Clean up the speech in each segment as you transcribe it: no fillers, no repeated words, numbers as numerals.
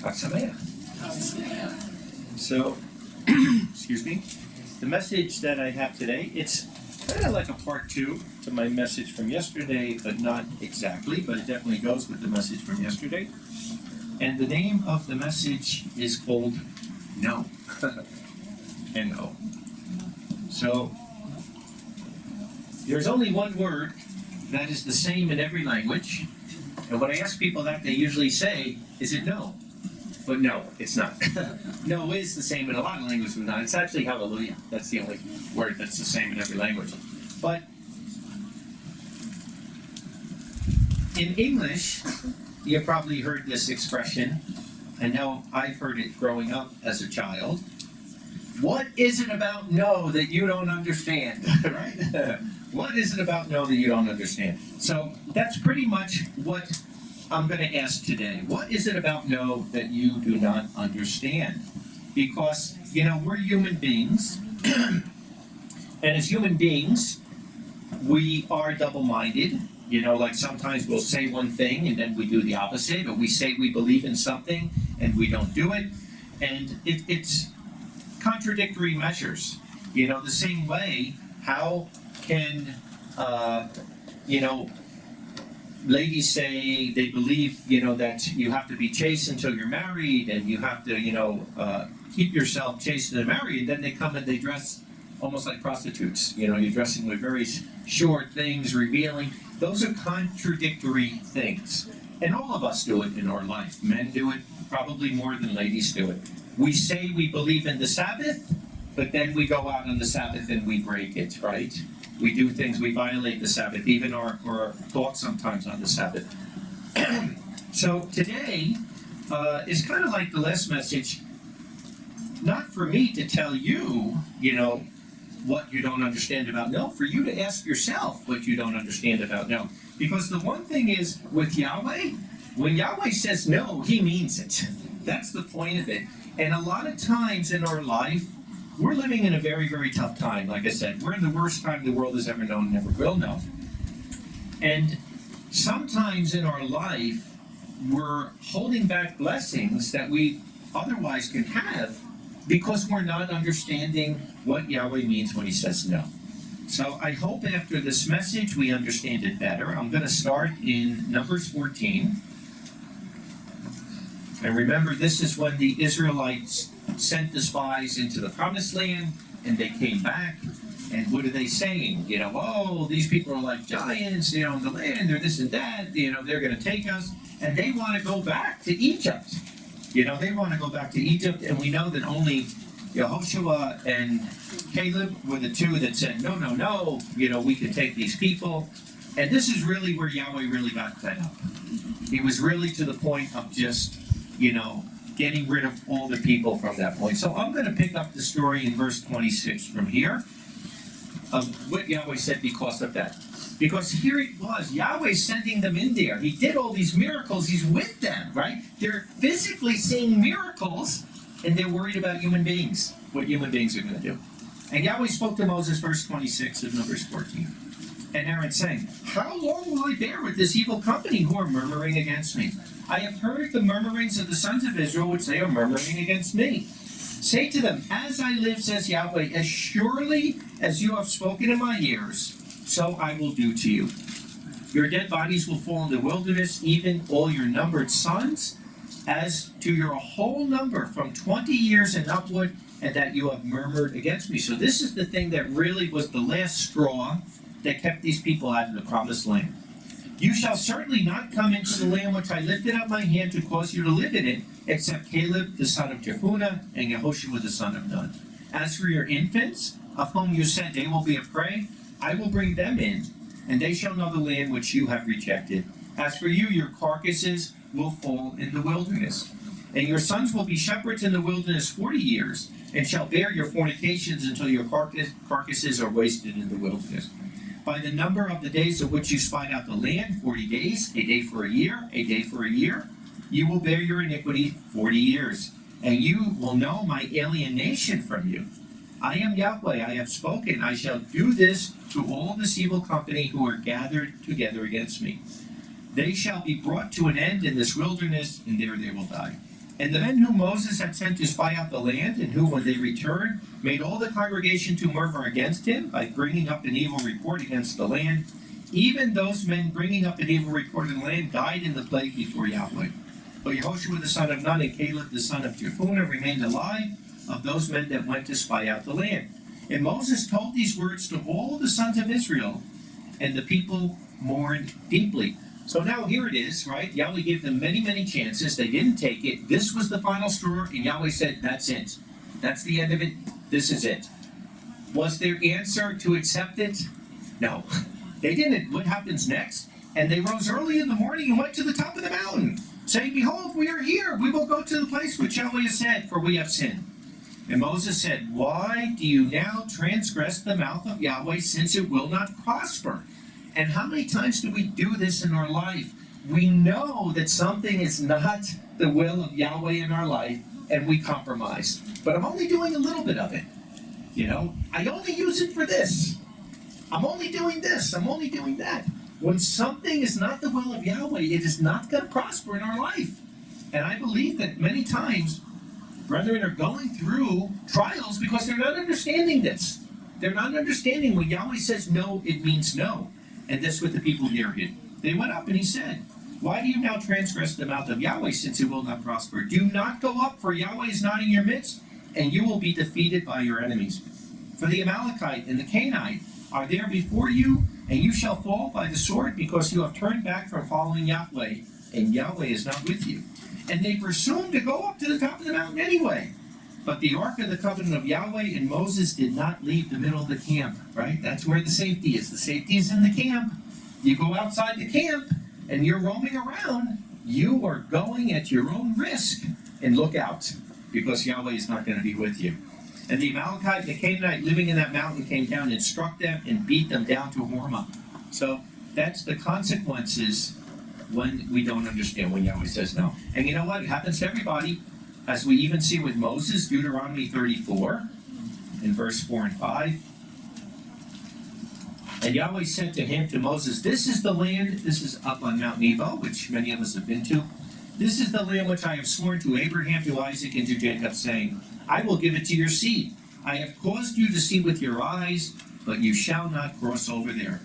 Aksameya. So, excuse me, the message that I have today, it's kind of like a part two to my message from yesterday, but not exactly, but it definitely goes with the message from yesterday. And the name of the message is called No. N-O. So, there's only one word that is the same in every language. And when I ask people that, they usually say, is it no? But no, it's not. No is the same in a lot of languages, but not. It's actually hallelujah. That's the only word that's the same in every language. But in English, you've probably heard this expression. I know I've heard it growing up as a child. What is it about no that you don't understand? Right? What is it about no that you don't understand? So that's pretty much what I'm going to ask today. What is it about no that you do not understand? Because, we're human beings. And as human beings, we are double-minded. Like sometimes we'll say one thing and then we do the opposite, or we say we believe in something and we don't do it. And it's contradictory measures. The same way, how can, ladies say they believe, that you have to be chaste until you're married, and you have to, keep yourself chaste and married, and then they come and they dress almost like prostitutes. You're dressing with very short things, revealing. Those are contradictory things. And all of us do it in our life. Men do it probably more than ladies do it. We say we believe in the Sabbath, but then we go out on the Sabbath and we break it, right? We do things, we violate the Sabbath, even our thoughts sometimes on the Sabbath. So today is kind of like the last message, not for me to tell you, what you don't understand about no, for you to ask yourself what you don't understand about no. Because the one thing is, with Yahweh, when Yahweh says no, he means it. That's the point of it. And a lot of times in our life, we're living in a very, very tough time. Like I said, we're in the worst time the world has ever known and never will know. And sometimes in our life, we're holding back blessings that we otherwise can have because we're not understanding what Yahweh means when he says no. So I hope after this message we understand it better. I'm going to start in Numbers 14. And remember, this is when the Israelites sent the spies into the promised land, and they came back, and what are they saying? These people are like giants, in the land, they're this and that, they're going to take us, and they want to go back to Egypt. They want to go back to Egypt, and we know that only Yehoshua and Caleb were the two that said, no, we can take these people. And this is really where Yahweh really got fed up. He was really to the point of just, getting rid of all the people from that point. So I'm going to pick up the story in verse 26 from here of what Yahweh said because of that. Because here it was, Yahweh sending them in there. He did all these miracles. He's with them, right? They're physically seeing miracles, and they're worried about human beings, what human beings are going to do. And Yahweh spoke to Moses, verse 26 of Numbers 14. And Aaron saying, how long will I bear with this evil company who are murmuring against me? I have heard the murmurings of the sons of Israel, which they are murmuring against me. Say to them, as I live, says Yahweh, as surely as you have spoken in my ears, so I will do to you. Your dead bodies will fall in the wilderness, even all your numbered sons, as to your whole number from 20 years and upward, and that you have murmured against me. So this is the thing that really was the last straw that kept these people out of the promised land. You shall certainly not come into the land which I lifted up my hand to cause you to live in it, except Caleb the son of Jephunneh and Yehoshua the son of Nun. As for your infants, of whom you said they will be a prey, I will bring them in, and they shall know the land which you have rejected. As for you, your carcasses will fall in the wilderness. And your sons will be shepherds in the wilderness 40 years, and shall bear your fornications until your carcasses are wasted in the wilderness. By the number of the days of which you spied out the land, 40 days, a day for a year, a day for a year, you will bear your iniquity 40 years. And you will know my alienation from you. I am Yahweh, I have spoken, I shall do this to all this evil company who are gathered together against me. They shall be brought to an end in this wilderness, and there they will die. And the men whom Moses had sent to spy out the land, and who, when they returned, made all the congregation to murmur against him by bringing up an evil report against the land, even those men bringing up an evil report in the land died in the plague before Yahweh. But Yehoshua the son of Nun and Caleb the son of Jephunneh remained alive of those men that went to spy out the land. And Moses told these words to all the sons of Israel, and the people mourned deeply. So now here it is, right? Yahweh gave them many, many chances. They didn't take it. This was the final straw, and Yahweh said, that's it. That's the end of it. This is it. Was their answer to accept it? No. They didn't. What happens next? And they rose early in the morning and went to the top of the mountain, saying, behold, we are here. We will go to the place which Yahweh has said, for we have sinned. And Moses said, why do you now transgress the mouth of Yahweh, since it will not prosper? And how many times do we do this in our life? We know that something is not the will of Yahweh in our life, and we compromise. But I'm only doing a little bit of it. I only use it for this. I'm only doing this. I'm only doing that. When something is not the will of Yahweh, it is not going to prosper in our life. And I believe that many times, brethren are going through trials because they're not understanding this. They're not understanding when Yahweh says no, it means no. And that's what the people here did. They went up and he said, why do you now transgress the mouth of Yahweh, since it will not prosper? Do not go up, for Yahweh is not in your midst, and you will be defeated by your enemies. For the Amalekite and the Canaanite are there before you, and you shall fall by the sword, because you have turned back from following Yahweh, and Yahweh is not with you. And they presumed to go up to the top of the mountain anyway. But the ark of the covenant of Yahweh and Moses did not leave the middle of the camp, right? That's where the safety is. The safety is in the camp. You go outside the camp and you're roaming around, you are going at your own risk. And look out, because Yahweh is not going to be with you. And the Amalekite and the Canaanite living in that mountain came down and struck them and beat them down to Hormah. So that's the consequences when we don't understand when Yahweh says no. And you know what? It happens to everybody. As we even see with Moses, Deuteronomy 34, in verse 4 and 5. And Yahweh said to him, to Moses, this is the land, this is up on Mount Nebo, which many of us have been to. This is the land which I have sworn to Abraham, to Isaac, and to Jacob, saying, I will give it to your seed. I have caused you to see with your eyes, but you shall not cross over there.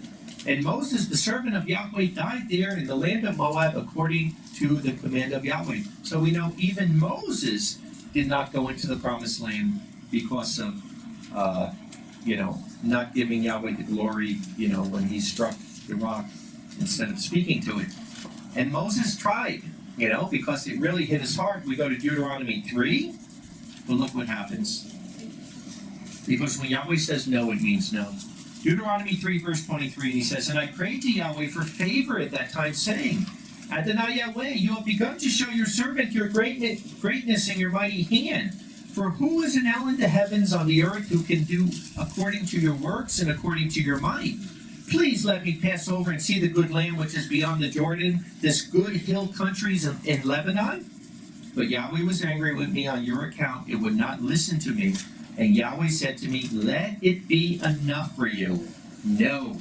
And Moses, the servant of Yahweh, died there in the land of Moab according to the command of Yahweh. So we know even Moses did not go into the promised land because of, not giving Yahweh the glory, when he struck the rock instead of speaking to it. And Moses tried, because it really hit his heart. We go to Deuteronomy 3, but look what happens. Because when Yahweh says no, it means no. Deuteronomy 3, verse 23, he says, and I prayed to Yahweh for favor at that time, saying, Adonai Yahweh, you have begun to show your servant your greatness and your mighty hand. For who is now in the heavens on the earth who can do according to your works and according to your might? Please let me pass over and see the good land which is beyond the Jordan, this good hill countries in Lebanon. But Yahweh was angry with me on your account. It would not listen to me. And Yahweh said to me, let it be enough for you. No,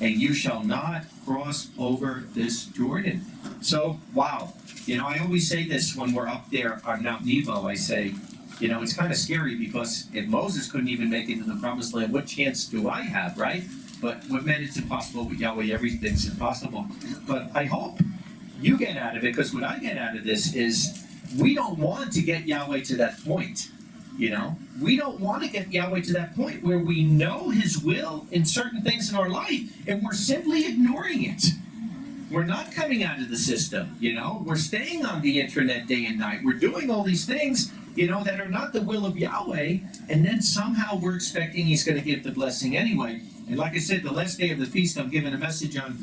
and you shall not cross over this Jordan. So, wow. I always say this when we're up there on Mount Nebo. I say, it's kind of scary, because if Moses couldn't even make it to the promised land, what chance do I have, right? But what meant it's impossible with Yahweh, everything's impossible. But I hope you get out of it, because what I get out of this is we don't want to get Yahweh to that point. We don't want to get Yahweh to that point where we know his will in certain things in our life, and we're simply ignoring it. We're not coming out of the system, We're staying on the internet day and night. We're doing all these things, that are not the will of Yahweh, and then somehow we're expecting he's going to give the blessing anyway. And like I said, the last day of the feast, I'm giving a message on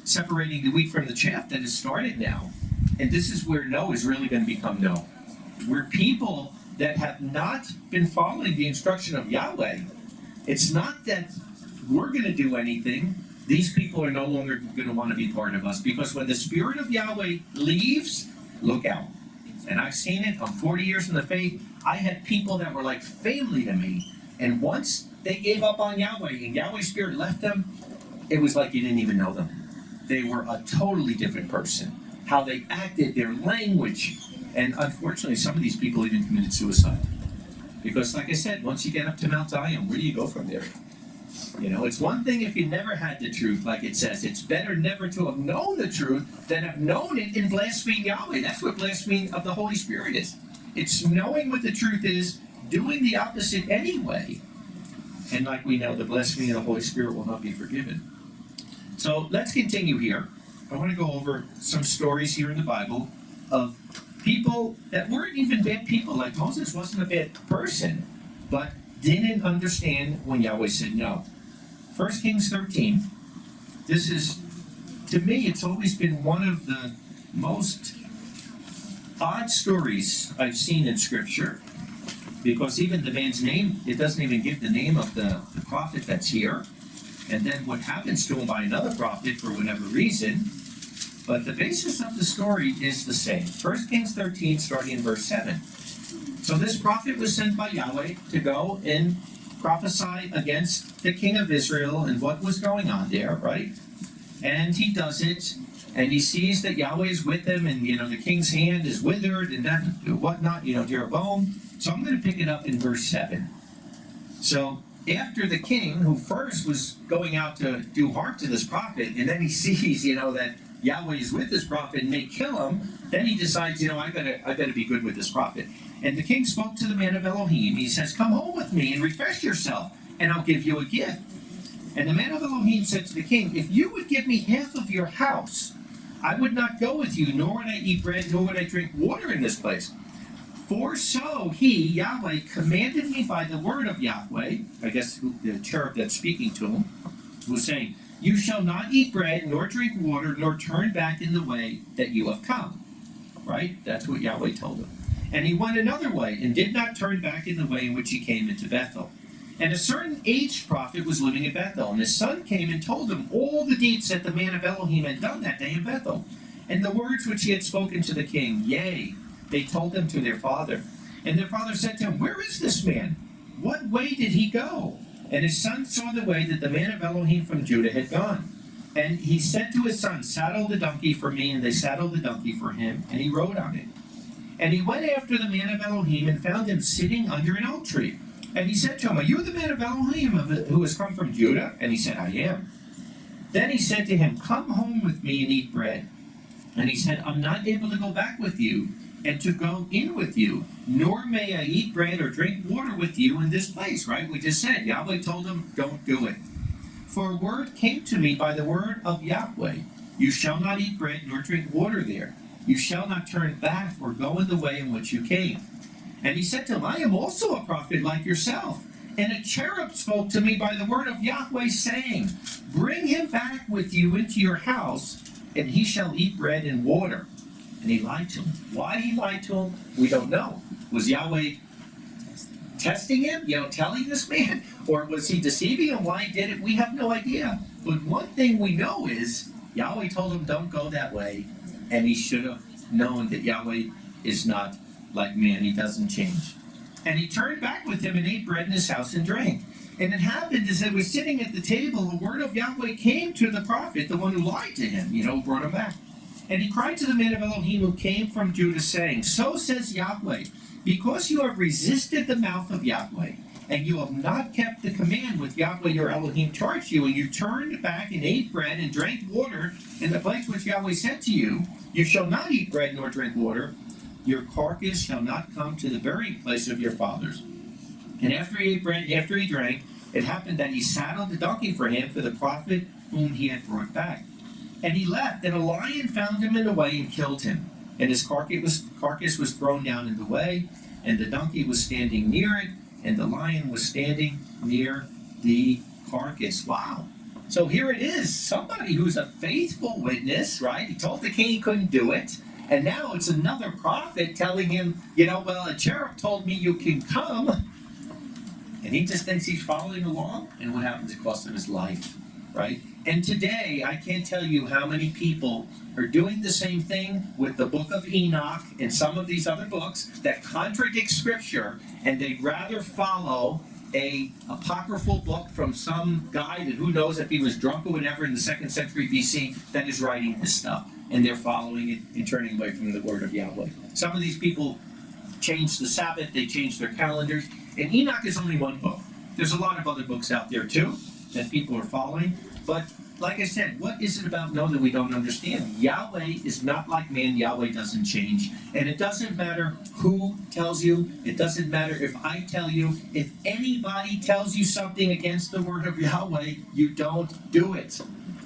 separating the wheat from the chaff that has started now. And this is where no is really going to become no. We're people that have not been following the instruction of Yahweh. It's not that we're going to do anything. These people are no longer going to want to be part of us, because when the Spirit of Yahweh leaves, look out. And I've seen it. I'm 40 years in the faith. I had people that were like family to me. And once they gave up on Yahweh and Yahweh's Spirit left them, it was like you didn't even know them. They were a totally different person. how they acted, their language. And unfortunately, some of these people even committed suicide. Because, like I said, once you get up to Mount Zion, where do you go from there? You know, it's one thing if you never had the truth, like it says. It's better never to have known the truth than have known it and blaspheme Yahweh. That's what blaspheming of the Holy Spirit is. It's knowing what the truth is, doing the opposite anyway. And like we know, the blasphemy of the Holy Spirit will not be forgiven. So let's continue here. I want to go over some stories here in the Bible of people that weren't even bad people. Like Moses wasn't a bad person, but didn't understand when Yahweh said no. 1 Kings 13. This is, to me, it's always been one of the most odd stories I've seen in Scripture. Because even the man's name, it doesn't even give the name of the prophet that's here. And then what happens to him by another prophet for whatever reason. But the basis of the story is the same. 1 Kings 13, starting in verse 7. So this prophet was sent by Yahweh to go and prophesy against the king of Israel and what was going on there, right? And he does it, and he sees that Yahweh is with him, and, the king's hand is withered and that whatnot, Jeroboam. So I'm going to pick it up in verse 7. So after the king, who first was going out to do harm to this prophet, and then he sees, that Yahweh is with this prophet and may kill him, then he decides, I gotta be good with this prophet. And the king spoke to the man of Elohim. He says, come home with me and refresh yourself, and I'll give you a gift. And the man of Elohim said to the king, if you would give me half of your house, I would not go with you, nor would I eat bread, nor would I drink water in this place. For so he, Yahweh, commanded me by the word of Yahweh, I guess the cherub that's speaking to him, was saying, you shall not eat bread, nor drink water, nor turn back in the way that you have come. Right? That's what Yahweh told him. And he went another way, and did not turn back in the way in which he came into Bethel. And a certain aged prophet was living in Bethel, and his son came and told him all the deeds that the man of Elohim had done that day in Bethel, and the words which he had spoken to the king. Yea, they told them to their father. And their father said to him, where is this man? What way did he go? And his son saw the way that the man of Elohim from Judah had gone. And he said to his son, saddle the donkey for me, and they saddled the donkey for him, and he rode on it. And he went after the man of Elohim and found him sitting under an oak tree. And he said to him, are you the man of Elohim who has come from Judah? And he said, I am. Then he said to him, come home with me and eat bread. And he said, I'm not able to go back with you and to go in with you, nor may I eat bread or drink water with you in this place, right? We just said, Yahweh told him, don't do it. For a word came to me by the word of Yahweh, you shall not eat bread nor drink water there. You shall not turn back or go in the way in which you came. And he said to him, I am also a prophet like yourself. And a cherub spoke to me by the word of Yahweh, saying, bring him back with you into your house, and he shall eat bread and water. And he lied to him. Why he lied to him, we don't know. Was Yahweh testing him, telling this man? Or was he deceiving him? Why he did it? We have no idea. But one thing we know is, Yahweh told him, don't go that way. And he should have known that Yahweh is not like man. He doesn't change. And he turned back with him and ate bread in his house and drank. And it happened as they were sitting at the table, the word of Yahweh came to the prophet, the one who lied to him, brought him back. And he cried to the man of Elohim who came from Judah, saying, so says Yahweh, because you have resisted the mouth of Yahweh, and you have not kept the command with Yahweh your Elohim charged you, and you turned back and ate bread and drank water in the place which Yahweh said to you, you shall not eat bread nor drink water, your carcass shall not come to the burying place of your fathers. And after he ate bread, after he drank, it happened that he saddled the donkey for him for the prophet whom he had brought back. And he left, and a lion found him in the way and killed him. And his carcass was thrown down in the way, and the donkey was standing near it, and the lion was standing near the carcass. Wow. So here it is, somebody who's a faithful witness, right? He told the king he couldn't do it. And now it's another prophet telling him, a cherub told me you can come. And he just thinks he's following along. And what happens? It costs him his life, right? And today, I can't tell you how many people are doing the same thing with the book of Enoch and some of these other books that contradict Scripture, and they'd rather follow a apocryphal book from some guy that who knows if he was drunk or whatever in the 2nd century BC that is writing this stuff. and they're following it and turning away from the word of Yahweh. Some of these people changed the Sabbath, they changed their calendars, and Enoch is only one book. There's a lot of other books out there too that people are following, but like I said, what is it about Noah that we don't understand? Yahweh is not like man. Yahweh doesn't change. And it doesn't matter who tells you. It doesn't matter if I tell you. If anybody tells you something against the word of Yahweh, you don't do it.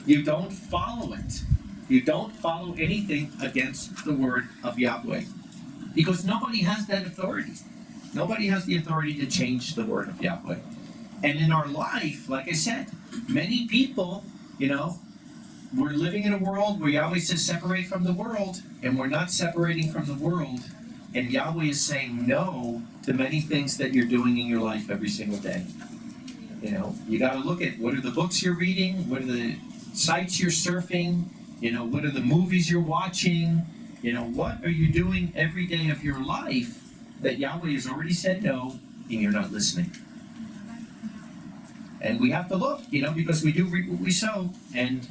You don't follow it. You don't follow anything against the word of Yahweh. Because nobody has that authority. Nobody has the authority to change the word of Yahweh. And in our life, like I said, many people, we're living in a world where Yahweh says separate from the world, and we're not separating from the world. And Yahweh is saying no to many things that you're doing in your life every single day. You got to look at what are the books you're reading, what are the sites you're surfing, what are the movies you're watching, what are you doing every day of your life that Yahweh has already said no, and you're not listening. And we have to look, because we do reap what we sow. And,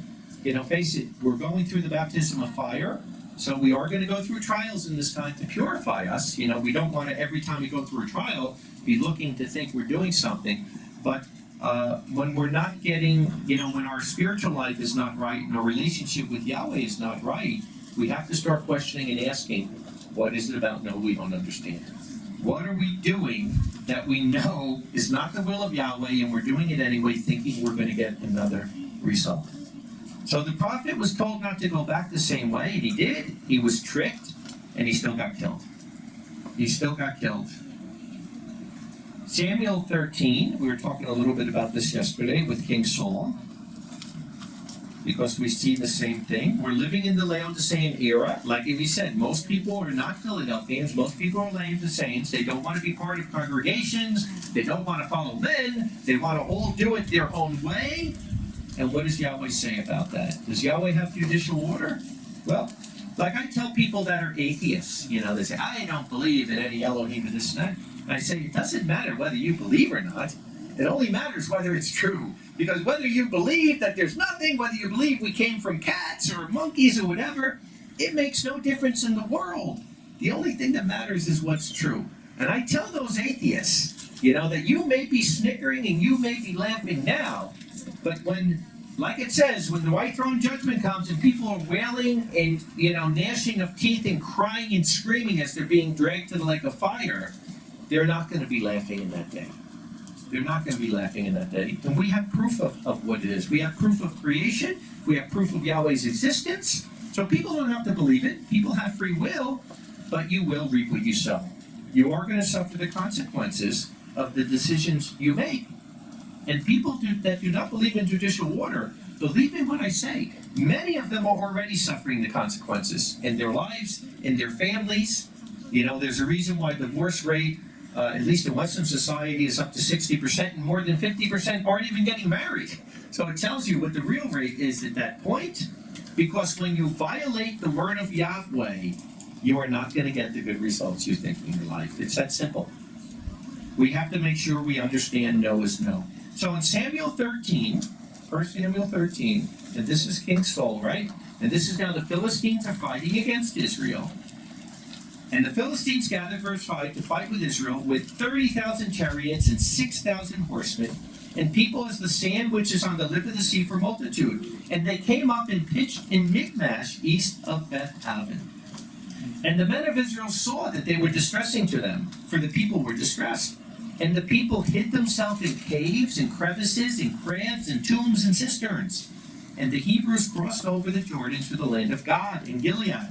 face it, we're going through the baptism of fire. So we are going to go through trials in this time to purify us. We don't want to, every time we go through a trial, be looking to think we're doing something. But when we're not getting, when our spiritual life is not right and our relationship with Yahweh is not right, we have to start questioning and asking, what is it about no we don't understand? What are we doing that we know is not the will of Yahweh, and we're doing it anyway, thinking we're going to get another result? So the prophet was told not to go back the same way, and he did. He was tricked, and he still got killed. He still got killed. Samuel 13, we were talking a little bit about this yesterday with King Saul, because we see the same thing. We're living in the Laodicean era. Like we said, most people are not Philadelphians. Most people are Laodiceans. They don't want to be part of congregations. They don't want to follow men. They want to all do it their own way. And what does Yahweh say about that? Does Yahweh have judicial order? Well, like I tell people that are atheists, they say, I don't believe in any Elohim and this and that. And I say, it doesn't matter whether you believe or not. It only matters whether it's true. Because whether you believe that there's nothing, whether you believe we came from cats or monkeys or whatever, it makes no difference in the world. The only thing that matters is what's true. And I tell those atheists, that you may be snickering and you may be laughing now, but when, like it says, when the white throne judgment comes and people are wailing and, gnashing of teeth and crying and screaming as they're being dragged to the lake of fire, they're not going to be laughing in that day. They're not going to be laughing in that day. And we have proof of what it is. We have proof of creation. We have proof of Yahweh's existence. So people don't have to believe it. People have free will, but you will reap what you sow. You are going to suffer the consequences of the decisions you make. And people that do not believe in judicial order, believe in what I say. Many of them are already suffering the consequences in their lives, in their families. There's a reason why divorce rate, at least in Western society, is up to 60%, and more than 50% aren't even getting married. So it tells you what the real rate is at that point, because when you violate the word of Yahweh, you are not going to get the good results you think in your life. It's that simple. We have to make sure we understand no is no. So in Samuel 13, 1 Samuel 13, and this is King Saul, right? And this is now the Philistines are fighting against Israel. And the Philistines gathered, verse 5, to fight with Israel with 30,000 chariots and 6,000 horsemen, and people as the sand which is on the lip of the sea for multitude. And they came up and pitched in Michmash, east of Beth-aven. And the men of Israel saw that they were distressing to them, for the people were distressed. And the people hid themselves in caves and crevices and crags and tombs and cisterns. And the Hebrews crossed over the Jordan to the land of God in Gilead.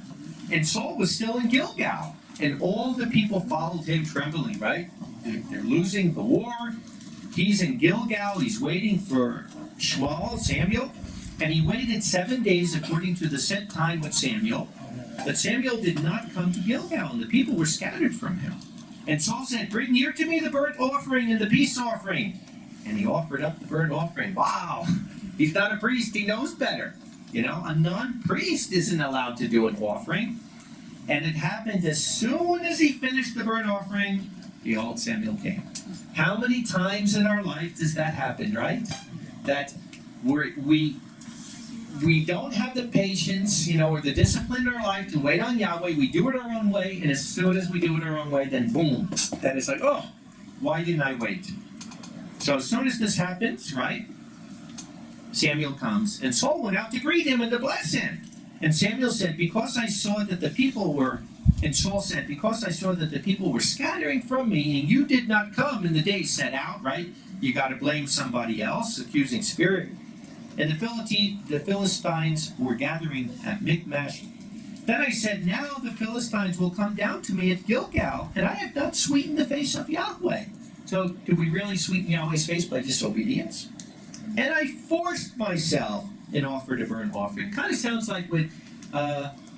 And Saul was still in Gilgal, and all the people followed him trembling, right? They're losing the war. He's in Gilgal. He's waiting for Samuel, and he waited 7 days according to the set time with Samuel. But Samuel did not come to Gilgal, and the people were scattered from him. And Saul said, bring near to me the burnt offering and the peace offering. And he offered up the burnt offering. Wow, he's not a priest. He knows better. A non-priest isn't allowed to do an offering. And it happened as soon as he finished the burnt offering, behold, Samuel came. How many times in our life does that happen, right? That we we don't have the patience, or the discipline in our life to wait on Yahweh. We do it our own way, and as soon as we do it our own way, then boom, then it's like, oh, why didn't I wait? So as soon as this happens, right, Samuel comes, and Saul went out to greet him and to bless him. And Samuel said, because I saw that the people were, and Saul said, because I saw that the people were scattering from me, and you did not come in the day set out, right? You got to blame somebody else, accusing spirit. And the Philistines were gathering at Michmash. Then I said, now the Philistines will come down to me at Gilgal, and I have not sweetened the face of Yahweh. So, did we really sweeten Yahweh's face by disobedience? And I forced myself and offered a burnt offering. Kind of sounds like what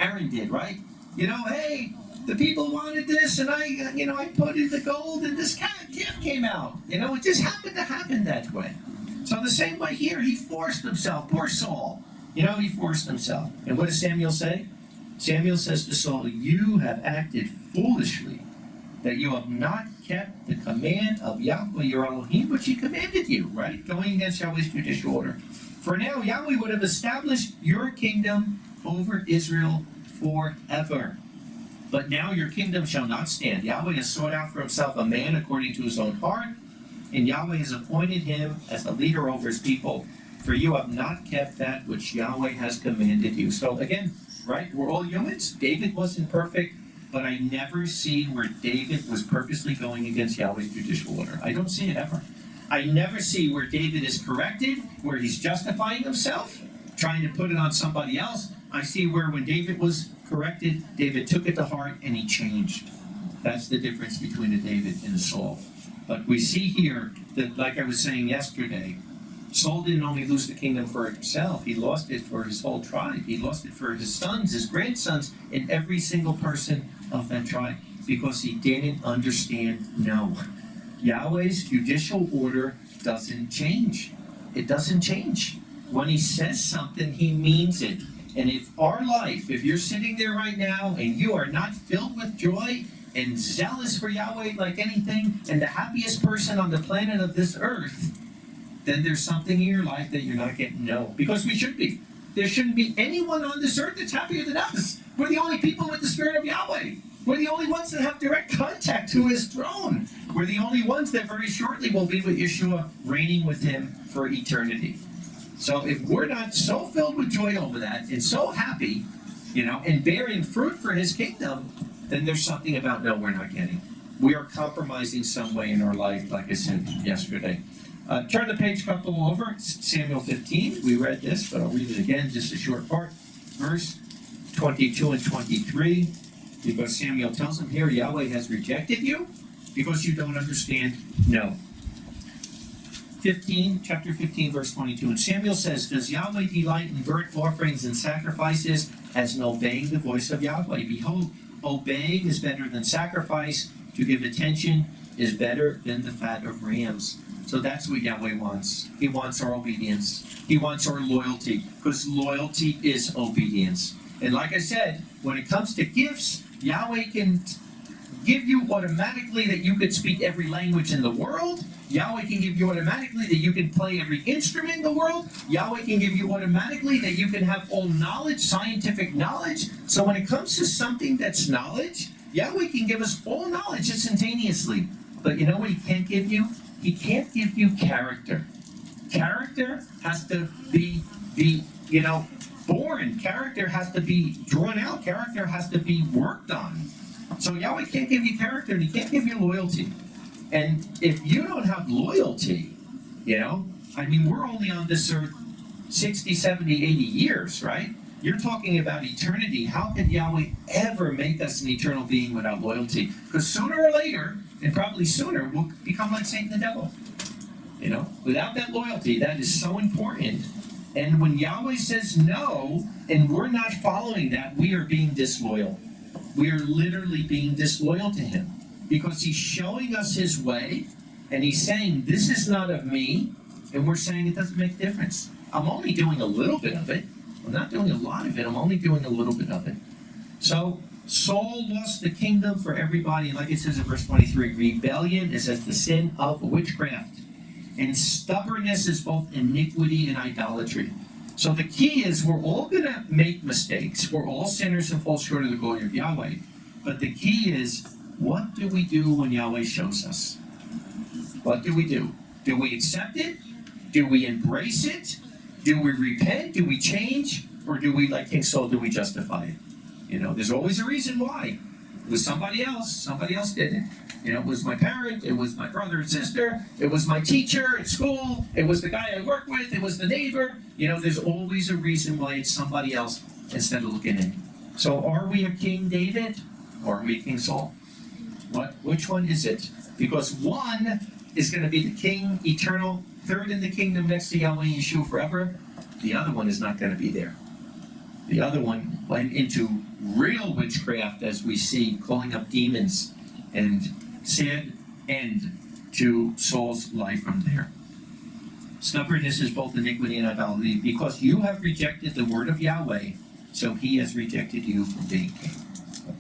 Aaron did, right? Hey, the people wanted this, and I put in the gold, and this gift came out. It just happened to happen that way. So the same way here, he forced himself. Poor Saul. He forced himself. And what does Samuel say? Samuel says to Saul, you have acted foolishly, that you have not kept the command of Yahweh your Elohim, which he commanded you, right? Going against Yahweh's judicial order. For now, Yahweh would have established your kingdom over Israel forever. But now your kingdom shall not stand. Yahweh has sought out for himself a man according to his own heart, and Yahweh has appointed him as the leader over his people. For you have not kept that which Yahweh has commanded you. So again, right, we're all humans. David wasn't perfect, but I never see where David was purposely going against Yahweh's judicial order. I don't see it ever. I never see where David is corrected, where he's justifying himself, trying to put it on somebody else. I see where when David was corrected, David took it to heart and he changed. That's the difference between a David and a Saul. But we see here that, like I was saying yesterday, Saul didn't only lose the kingdom for himself, he lost it for his whole tribe. He lost it for his sons, his grandsons, and every single person of that tribe, because he didn't understand no. Yahweh's judicial order doesn't change. It doesn't change. When he says something, he means it. And if you're sitting there right now and you are not filled with joy and zealous for Yahweh like anything, and the happiest person on the planet of this earth, then there's something in your life that you're not getting no. Because we should be. There shouldn't be anyone on this earth that's happier than us. We're the only people with the Spirit of Yahweh. We're the only ones that have direct contact to his throne. We're the only ones that very shortly will be with Yeshua, reigning with him for eternity. So if we're not so filled with joy over that and so happy, and bearing fruit for his kingdom, then there's something about no we're not getting. We are compromising some way in our life, like I said yesterday. Turn the page a couple over. It's Samuel 15. We read this, but I'll read it again, just a short part. Verse 22 and 23. Because Samuel tells him here, Yahweh has rejected you because you don't understand no. Chapter 15, verse 22. And Samuel says, does Yahweh delight in burnt offerings and sacrifices as in obeying the voice of Yahweh? Behold, obeying is better than sacrifice. To give attention is better than the fat of rams. So that's what Yahweh wants. He wants our obedience. He wants our loyalty, because loyalty is obedience. And like I said, when it comes to gifts, Yahweh can give you automatically that you could speak every language in the world. Yahweh can give you automatically that you can play every instrument in the world. Yahweh can give you automatically that you can have all knowledge, scientific knowledge. So when it comes to something that's knowledge, Yahweh can give us all knowledge instantaneously. But you know what he can't give you? He can't give you character. Character has to be born. Character has to be drawn out. Character has to be worked on. So Yahweh can't give you character, and he can't give you loyalty. And if you don't have loyalty, we're only on this earth 60, 70, 80 years, right? You're talking about eternity. How could Yahweh ever make us an eternal being without loyalty? Because sooner or later, and probably sooner, we'll become like Satan the devil. Without that loyalty, that is so important. And when Yahweh says no, and we're not following that, we are being disloyal. We are literally being disloyal to him. Because he's showing us his way, and he's saying, this is not of me, and we're saying it doesn't make a difference. I'm only doing a little bit of it. I'm not doing a lot of it. I'm only doing a little bit of it. So Saul lost the kingdom for everybody. And like it says in verse 23, rebellion is as the sin of witchcraft, and stubbornness is both iniquity and idolatry. So the key is we're all going to make mistakes. We're all sinners and fall short of the glory of Yahweh. But the key is, what do we do when Yahweh shows us? What do we do? Do we accept it? Do we embrace it? Do we repent? Do we change? Or do we, like King Saul, do we justify it? You know, there's always a reason why. It was somebody else. Somebody else did it. You know, it was my parent. It was my brother and sister. It was my teacher at school. It was the guy I work with. It was the neighbor. You know, there's always a reason why it's somebody else instead of looking in. So are we a King David or are we King Saul? Which one is it? Because one is going to be the king eternal, third in the kingdom next to Yahweh and Yeshua forever. The other one is not going to be there. The other one went into real witchcraft, as we see, calling up demons, and sad end to Saul's life from there. Stubbornness is both iniquity and idolatry, because you have rejected the word of Yahweh, so he has rejected you from being king.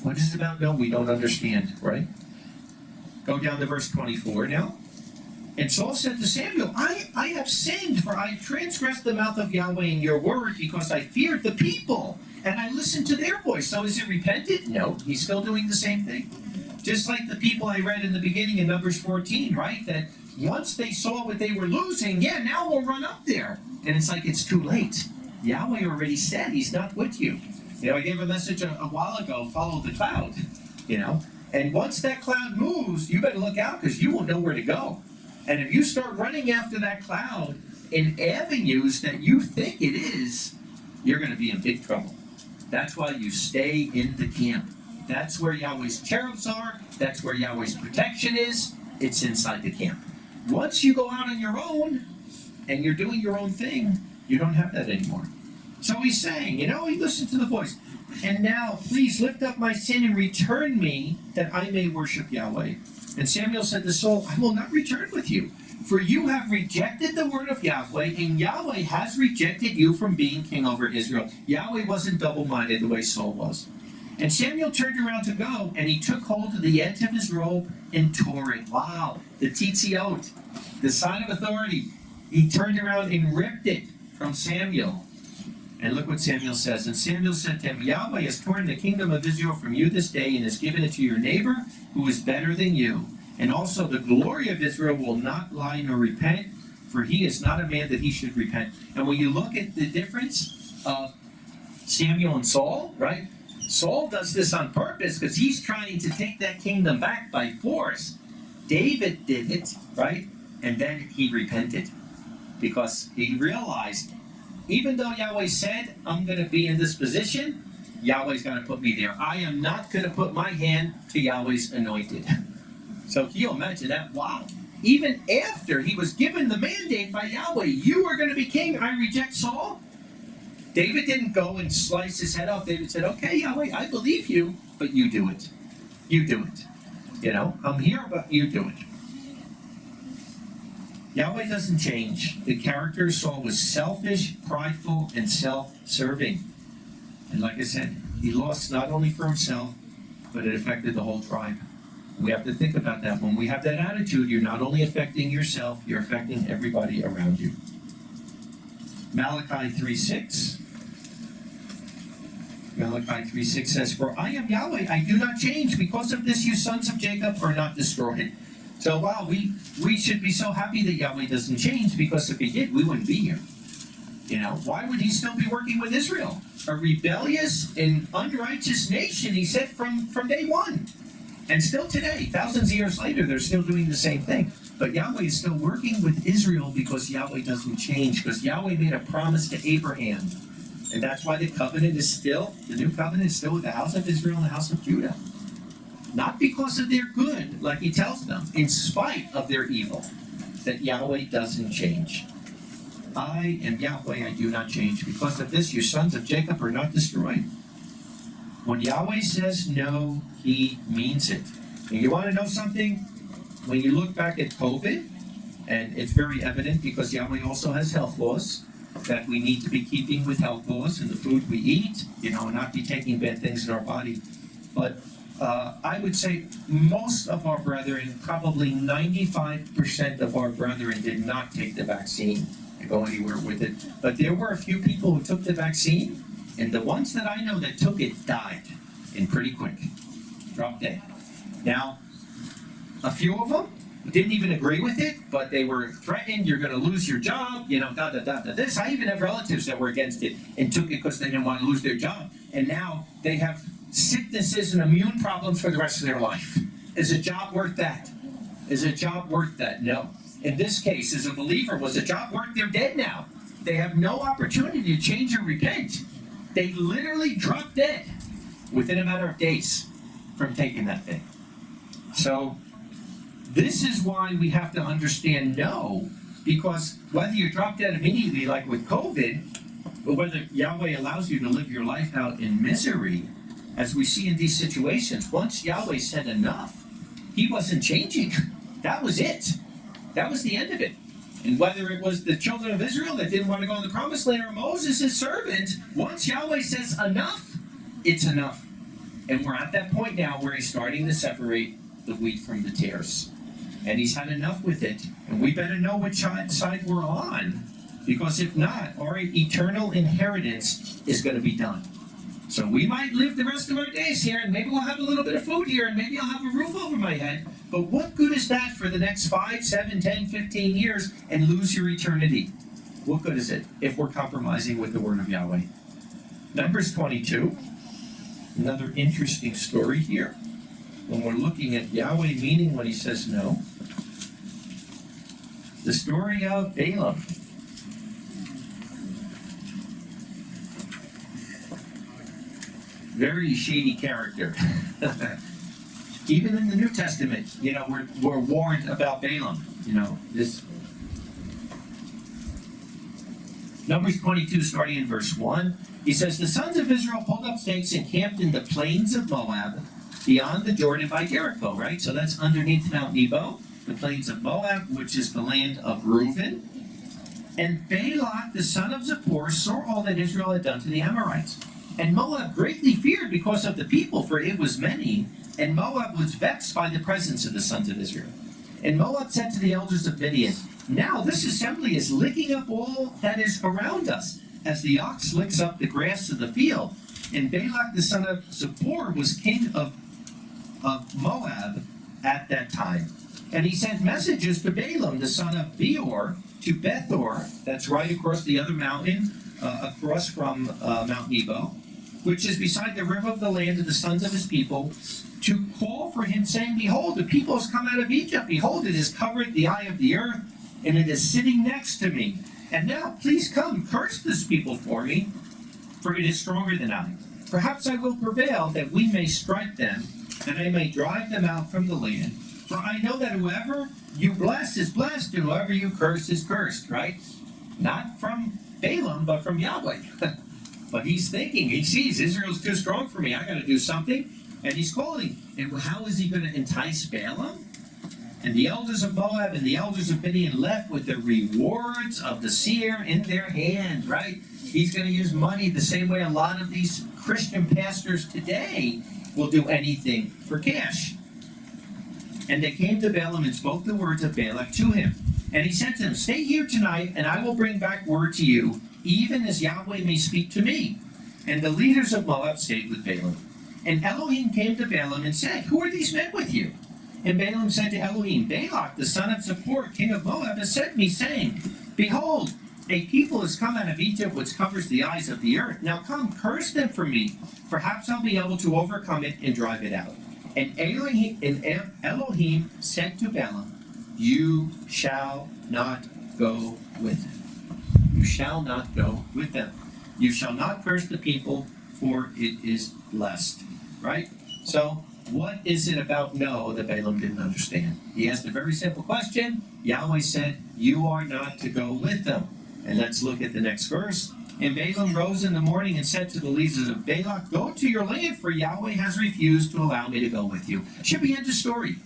What is it about? No, we don't understand, right? Go down to verse 24 now. And Saul said to Samuel, I have sinned, for I transgressed the mouth of Yahweh in your word, because I feared the people, and I listened to their voice. So is it repented? No, he's still doing the same thing. Just like the people I read in the beginning in Numbers 14, right? That once they saw what they were losing, yeah, now we'll run up there. And it's like, it's too late. Yahweh already said he's not with you. You know, I gave a message a while ago, follow the cloud, you know. And once that cloud moves, you better look out, because you won't know where to go. And if you start running after that cloud in avenues that you think it is, you're going to be in big trouble. That's why you stay in the camp. That's where Yahweh's cherubs are. That's where Yahweh's protection is. It's inside the camp. Once you go out on your own and you're doing your own thing, you don't have that anymore. So he's saying, you know, he listened to the voice. And now, please lift up my sin and return me, that I may worship Yahweh. And Samuel said to Saul, I will not return with you, for you have rejected the word of Yahweh, and Yahweh has rejected you from being king over Israel. Yahweh wasn't double-minded the way Saul was. And Samuel turned around to go, and he took hold of the edge of his robe and tore it. Wow, the tzitzit, the sign of authority. He turned around and ripped it from Samuel. And look what Samuel says. And Samuel said to him, Yahweh has torn the kingdom of Israel from you this day and has given it to your neighbor who is better than you. And also the glory of Israel will not lie nor repent, for he is not a man that he should repent. And when you look at the difference of Samuel and Saul, right? Saul does this on purpose because he's trying to take that kingdom back by force. David did it, right? And then he repented because he realized, even though Yahweh said, I'm going to be in this position, Yahweh's going to put me there. I am not going to put my hand to Yahweh's anointed. So can you imagine that? Wow. Even after he was given the mandate by Yahweh, you are going to be king, I reject Saul. David didn't go and slice his head off. David said, okay, Yahweh, I believe you, but you do it. You do it. You know, I'm here, but you do it. Yahweh doesn't change. The character of Saul was selfish, prideful, and self-serving. And like I said, he lost not only for himself, but it affected the whole tribe. We have to think about that. When we have that attitude, you're not only affecting yourself, you're affecting everybody around you. Malachi 3:6. Malachi 3:6 says, For I am Yahweh, I do not change. Because of this, you sons of Jacob are not destroyed. So, wow, we should be so happy that Yahweh doesn't change, because if he did, we wouldn't be here. You know, why would he still be working with Israel? A rebellious and unrighteous nation, he said from day one. And still today, thousands of years later, they're still doing the same thing. But Yahweh is still working with Israel because Yahweh doesn't change, because Yahweh made a promise to Abraham. And that's why the covenant is still, the new covenant is still with the house of Israel and the house of Judah. Not because of their good, like he tells them, in spite of their evil, that Yahweh doesn't change. I am Yahweh, I do not change. Because of this, your sons of Jacob are not destroyed. When Yahweh says no, he means it. And you want to know something? When you look back at COVID, and it's very evident because Yahweh also has health laws that we need to be keeping with health laws and the food we eat, you know, and not be taking bad things in our body. But I would say most of our brethren, probably 95% of our brethren, did not take the vaccine. go anywhere with it. But there were a few people who took the vaccine, and the ones that I know that took it died, and pretty quick, dropped dead. Now, a few of them didn't even agree with it, but they were threatened, you're going to lose your job, this. I even have relatives that were against it and took it because they didn't want to lose their job. And now they have sicknesses and immune problems for the rest of their life. Is a job worth that? Is a job worth that? No. In this case, as a believer, was a job worth? They're dead now. They have no opportunity to change or repent. They literally dropped dead within a matter of days from taking that thing. So, this is why we have to understand no, because whether you drop dead immediately, like with COVID, or whether Yahweh allows you to live your life out in misery, as we see in these situations, once Yahweh said enough, he wasn't changing. That was it. That was the end of it. And whether it was the children of Israel that didn't want to go in the promised land or Moses, his servant, once Yahweh says enough, it's enough. And we're at that point now where he's starting to separate the wheat from the tares. And he's had enough with it. And we better know which side we're on, because if not, our eternal inheritance is going to be done. So we might live the rest of our days here, and maybe we'll have a little bit of food here, and maybe I'll have a roof over my head. But what good is that for the next 5, 7, 10, 15 years and lose your eternity? What good is it if we're compromising with the word of Yahweh? Numbers 22, another interesting story here. When we're looking at Yahweh meaning when he says no. The story of Balaam. Very shady character. Even in the New Testament, we're warned about Balaam. This Numbers 22, starting in verse 1. He says, the sons of Israel pulled up stakes and camped in the plains of Moab, beyond the Jordan by Jericho, right? So that's underneath Mount Nebo, the plains of Moab, which is the land of Reuben. And Balak, the son of Zippor, saw all that Israel had done to the Amorites. And Moab greatly feared because of the people, for it was many, and Moab was vexed by the presence of the sons of Israel. And Moab said to the elders of Midian, now this assembly is licking up all that is around us, as the ox licks up the grass of the field. And Balak, the son of Zippor, was king of Moab at that time. And he sent messages to Balaam, the son of Beor, to Bethor, that's right across the other mountain, across from Mount Nebo, which is beside the river of the land of the sons of his people, to call for him, saying, behold, the people has come out of Egypt. Behold, it has covered the eye of the earth, and it is sitting next to me. And now, please come, curse this people for me, for it is stronger than I. Perhaps I will prevail, that we may strike them, that I may drive them out from the land. For I know that whoever you bless is blessed, and whoever you curse is cursed, right? Not from Balaam, but from Yahweh. But he's thinking, he sees Israel's too strong for me, I got to do something. And he's calling. And how is he going to entice Balaam? And the elders of Moab and the elders of Midian left with the rewards of the seer in their hand, right? He's going to use money the same way a lot of these Christian pastors today will do anything for cash. And they came to Balaam and spoke the words of Balak to him. And he said to them, stay here tonight, and I will bring back word to you, even as Yahweh may speak to me. And the leaders of Moab stayed with Balaam. And Elohim came to Balaam and said, who are these men with you? And Balaam said to Elohim, Balak, the son of Zippor, king of Moab, has sent me, saying, behold, a people has come out of Egypt which covers the eyes of the earth. Now come, curse them for me. Perhaps I'll be able to overcome it and drive it out. And Elohim said to Balaam, you shall not go with them. You shall not go with them. You shall not curse the people, for it is blessed. Right? So, what is it about no that Balaam didn't understand? He asked a very simple question. Yahweh said, you are not to go with them. And let's look at the next verse. And Balaam rose in the morning and said to the leaders of Balak, go to your land, for Yahweh has refused to allow me to go with you. Should be end of story.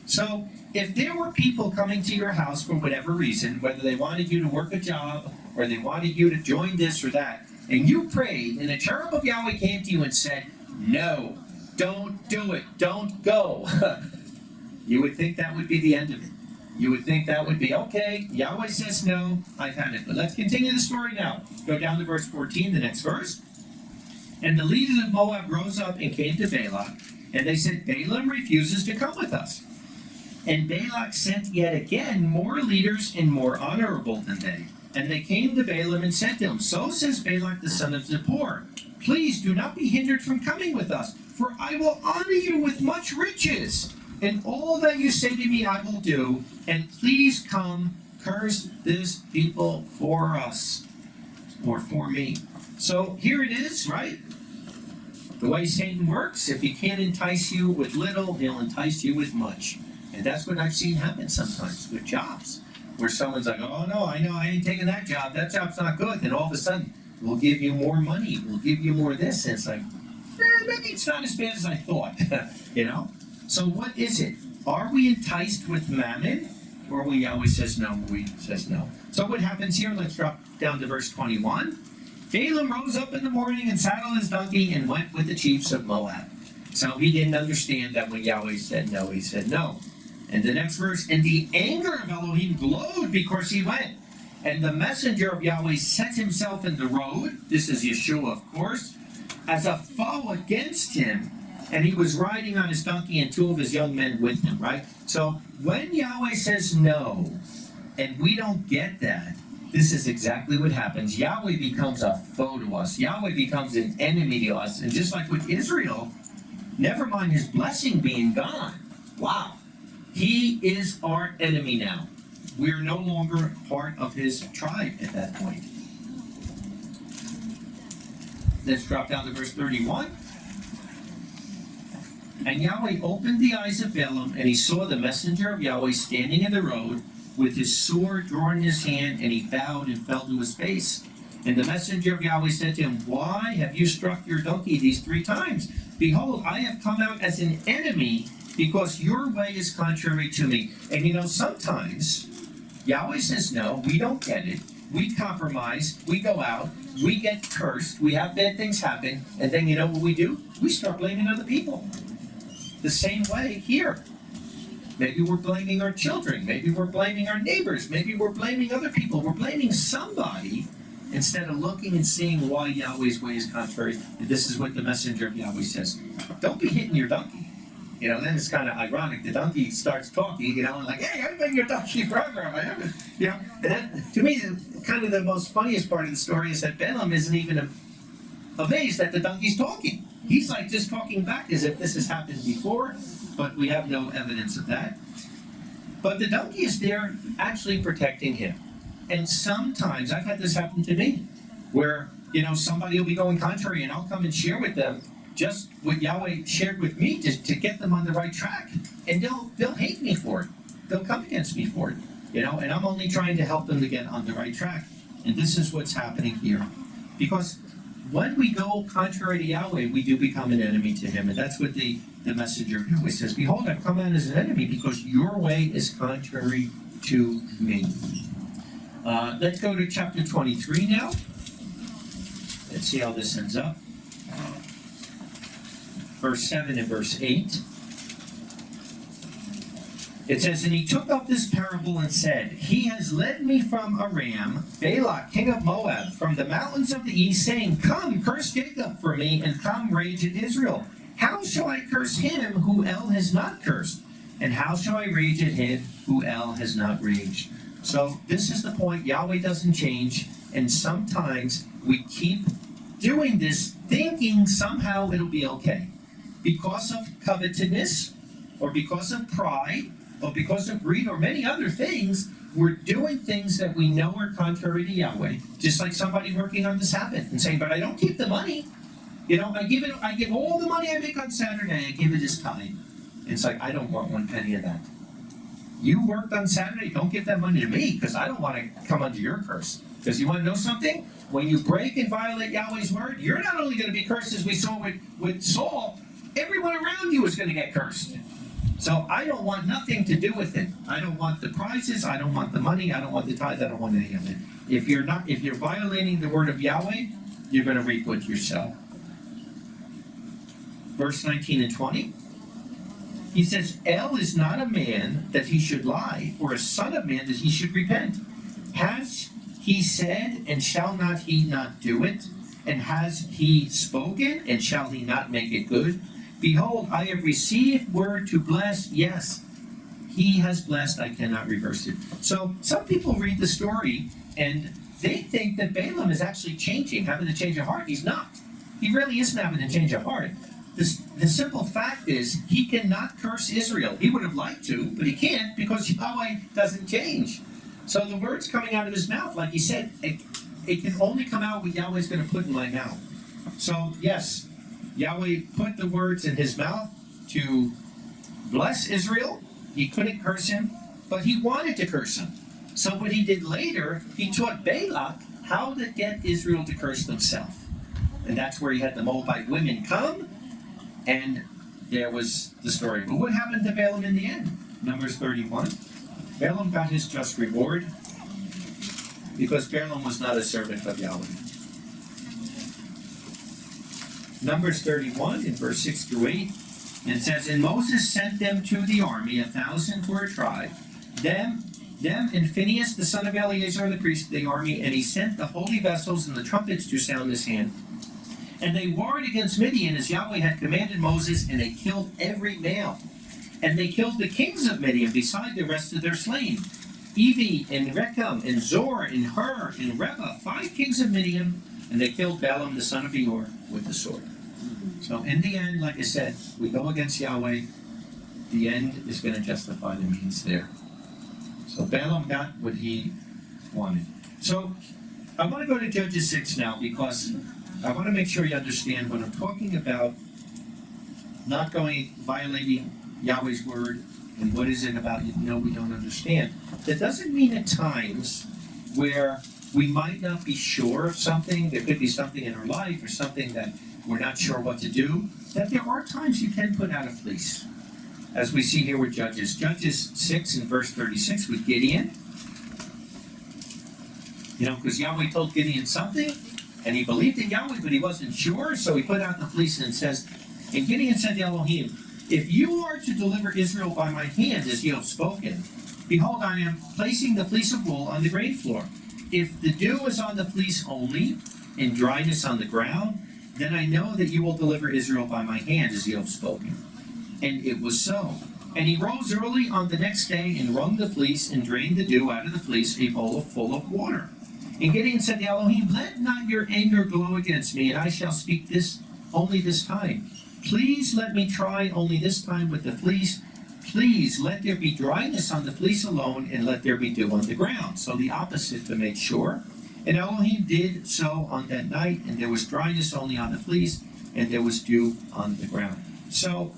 So, if there were people coming to your house for whatever reason, whether they wanted you to work a job, or they wanted you to join this or that, and you prayed, and a cherub of Yahweh came to you and said, no, don't do it, don't go. You would think that would be the end of it. You would think that would be okay. Yahweh says no, I've had it. But let's continue the story now. Go down to verse 14, the next verse. And the leaders of Moab rose up and came to Balak, and they said, Balaam refuses to come with us. And Balak sent yet again more leaders and more honorable than they. And they came to Balaam and said to him, So says Balak the son of Zippor, Please do not be hindered from coming with us, for I will honor you with much riches. And all that you say to me I will do, and please come, curse this people for us, or for me. So here it is, right? The way Satan works, if he can't entice you with little, he'll entice you with much. And that's what I've seen happen sometimes with jobs, where someone's like, oh no, I know I ain't taking that job's not good. Then all of a sudden, we'll give you more money, we'll give you more this, and it's like, maybe it's not as bad as I thought, you know? So what is it? Are we enticed with mammon? Or we always says no, we says no. So what happens here? Let's drop down to verse 21. Balaam rose up in the morning and saddled his donkey and went with the chiefs of Moab. So he didn't understand that when Yahweh said no, he said no. And the next verse, and the anger of Elohim glowed because he went. And the messenger of Yahweh set himself in the road, this is Yeshua of course, as a foe against him. And he was riding on his donkey and two of his young men with him, right? So when Yahweh says no, and we don't get that, this is exactly what happens. Yahweh becomes a foe to us. Yahweh becomes an enemy to us. And just like with Israel, never mind his blessing being gone. Wow. He is our enemy now. We're no longer part of his tribe at that point. Let's drop down to verse 31. And Yahweh opened the eyes of Balaam, and he saw the messenger of Yahweh standing in the road with his sword drawn in his hand, and he bowed and fell to his face. And the messenger of Yahweh said to him, Why have you struck your donkey these 3 times? Behold, I have come out as an enemy, because your way is contrary to me. And you know, sometimes Yahweh says no, we don't get it. We compromise, we go out, we get cursed, we have bad things happen, and then you know what we do? We start blaming other people. The same way here. Maybe we're blaming our children, maybe we're blaming our neighbors, maybe we're blaming other people, we're blaming somebody instead of looking and seeing why Yahweh's way is contrary. And this is what the messenger of Yahweh says. Don't be hitting your donkey. You know, then it's kind of ironic. The donkey starts talking, you know, and like, hey, I've been your donkey forever. I haven't, you know. And that, to me, kind of the most funniest part of the story is that Balaam isn't even amazed that the donkey's talking. He's like just talking back as if this has happened before, but we have no evidence of that. But the donkey is there actually protecting him. And sometimes, I've had this happen to me, where, you know, somebody will be going contrary and I'll come and share with them just what Yahweh shared with me to get them on the right track. And they'll hate me for it. They'll come against me for it. You know, and I'm only trying to help them to get on the right track. And this is what's happening here. Because when we go contrary to Yahweh, we do become an enemy to him. And that's what the messenger of Yahweh says. Behold, I've come out as an enemy because your way is contrary to me. Let's go to chapter 23 now. Let's see how this ends up. Verse 7 and verse 8. It says, And he took up this parable and said, He has led me from Aram, Balak, king of Moab, from the mountains of the east, saying, Come, curse Jacob for me, and come, rage at Israel. How shall I curse him who El has not cursed? And how shall I rage at him who El has not raged? So this is the point. Yahweh doesn't change, and sometimes we keep doing this thinking somehow it'll be okay. Because of covetousness, or because of pride, or because of greed, or many other things, we're doing things that we know are contrary to Yahweh. Just like somebody working on the Sabbath and saying, but I don't keep the money. You know, I give all the money I make on Saturday, I give it as tithe. And it's like, I don't want 1 penny of that. You worked on Saturday, don't give that money to me, because I don't want to come under your curse. Because you want to know something? When you break and violate Yahweh's word, you're not only going to be cursed as we saw with Saul, everyone around you is going to get cursed. So I don't want nothing to do with it. I don't want the prizes, I don't want the money, I don't want the tithe, I don't want any of it. If you're violating the word of Yahweh, you're going to reap what you sow. Verse 19 and 20. He says, El is not a man that he should lie, or a son of man that he should repent. Has he said, and shall not he not do it? And has he spoken, and shall he not make it good? Behold, I have received word to bless. Yes, he has blessed, I cannot reverse it. So some people read the story, and they think that Balaam is actually changing, having a change of heart. He's not. He really isn't having a change of heart. The simple fact is, he cannot curse Israel. He would have liked to, but he can't because Yahweh doesn't change. So the words coming out of his mouth, like he said, it can only come out what Yahweh's going to put in my mouth. So yes, Yahweh put the words in his mouth to bless Israel. He couldn't curse him, but he wanted to curse him. So what he did later, he taught Balak how to get Israel to curse themselves. And that's where he had the Moabite women come, and there was the story. But what happened to Balaam in the end? Numbers 31. Balaam got his just reward because Balaam was not a servant of Yahweh. Numbers 31 in verse 6 through 8. It says, And Moses sent them to the army, 1,000 for a tribe, them and Phinehas the son of Eleazar the priest of the army, and he sent the holy vessels and the trumpets to sound his hand. And they warred against Midian as Yahweh had commanded Moses, and they killed every male. And they killed the kings of Midian beside the rest of their slain. Evi and Rechem and Zor and Hur and Reba, 5 kings of Midian, and they killed Balaam the son of Beor with the sword. So in the end, like I said, we go against Yahweh. The end is going to justify the means there. So Balaam got what he wanted. So I want to go to Judges 6 now, because I want to make sure you understand when I'm talking about not violating Yahweh's word, and what is it about we don't understand. That doesn't mean at times where we might not be sure of something, there could be something in our life or something that we're not sure what to do, that there are times you can put out a fleece. As we see here with Judges. Judges 6 and verse 36 with Gideon. Because Yahweh told Gideon something, and he believed in Yahweh, but he wasn't sure, so he put out the fleece and says, And Gideon said to Elohim, If you are to deliver Israel by my hand, as you have spoken, behold, I am placing the fleece of wool on the grain floor. If the dew is on the fleece only, and dryness on the ground, then I know that you will deliver Israel by my hand, as you have spoken. And it was so. And he rose early on the next day, and wrung the fleece, and drained the dew out of the fleece, a bowl full of water. And Gideon said to Elohim, Let not your anger glow against me, and I shall speak only this time. Please let me try only this time with the fleece. Please let there be dryness on the fleece alone, and let there be dew on the ground. So the opposite to make sure. And Elohim did so on that night, and there was dryness only on the fleece, and there was dew on the ground. So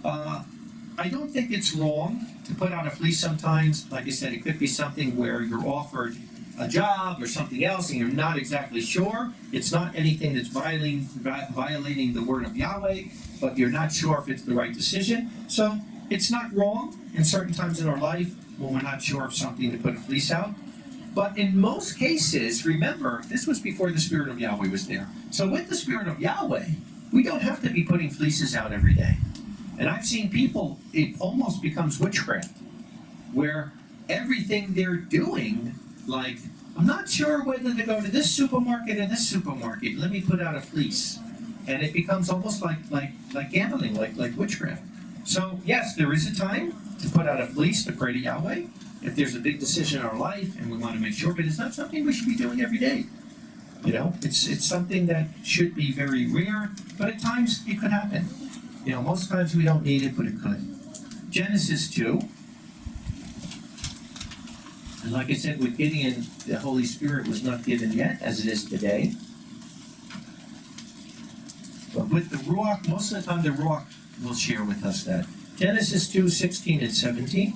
I don't think it's wrong to put out a fleece sometimes. Like I said, it could be something where you're offered a job or something else and you're not exactly sure. It's not anything that's violating the word of Yahweh, but you're not sure if it's the right decision. So it's not wrong in certain times in our life when we're not sure of something to put a fleece out. But in most cases, remember, this was before the Spirit of Yahweh was there. So with the Spirit of Yahweh, we don't have to be putting fleeces out every day. And I've seen people, it almost becomes witchcraft, where everything they're doing, like, I'm not sure whether to go to this supermarket or this supermarket, let me put out a fleece. And it becomes almost like gambling, like witchcraft. So yes, there is a time to put out a fleece to pray to Yahweh, if there's a big decision in our life and we want to make sure, but it's not something we should be doing every day. It's something that should be very rare, but at times it could happen. Most times we don't need it, but it could. Genesis 2. And like I said, with Gideon, the Holy Spirit was not given yet, as it is today. But with the Ruach, most of the time the Ruach will share with us that. Genesis 2, 16 and 17.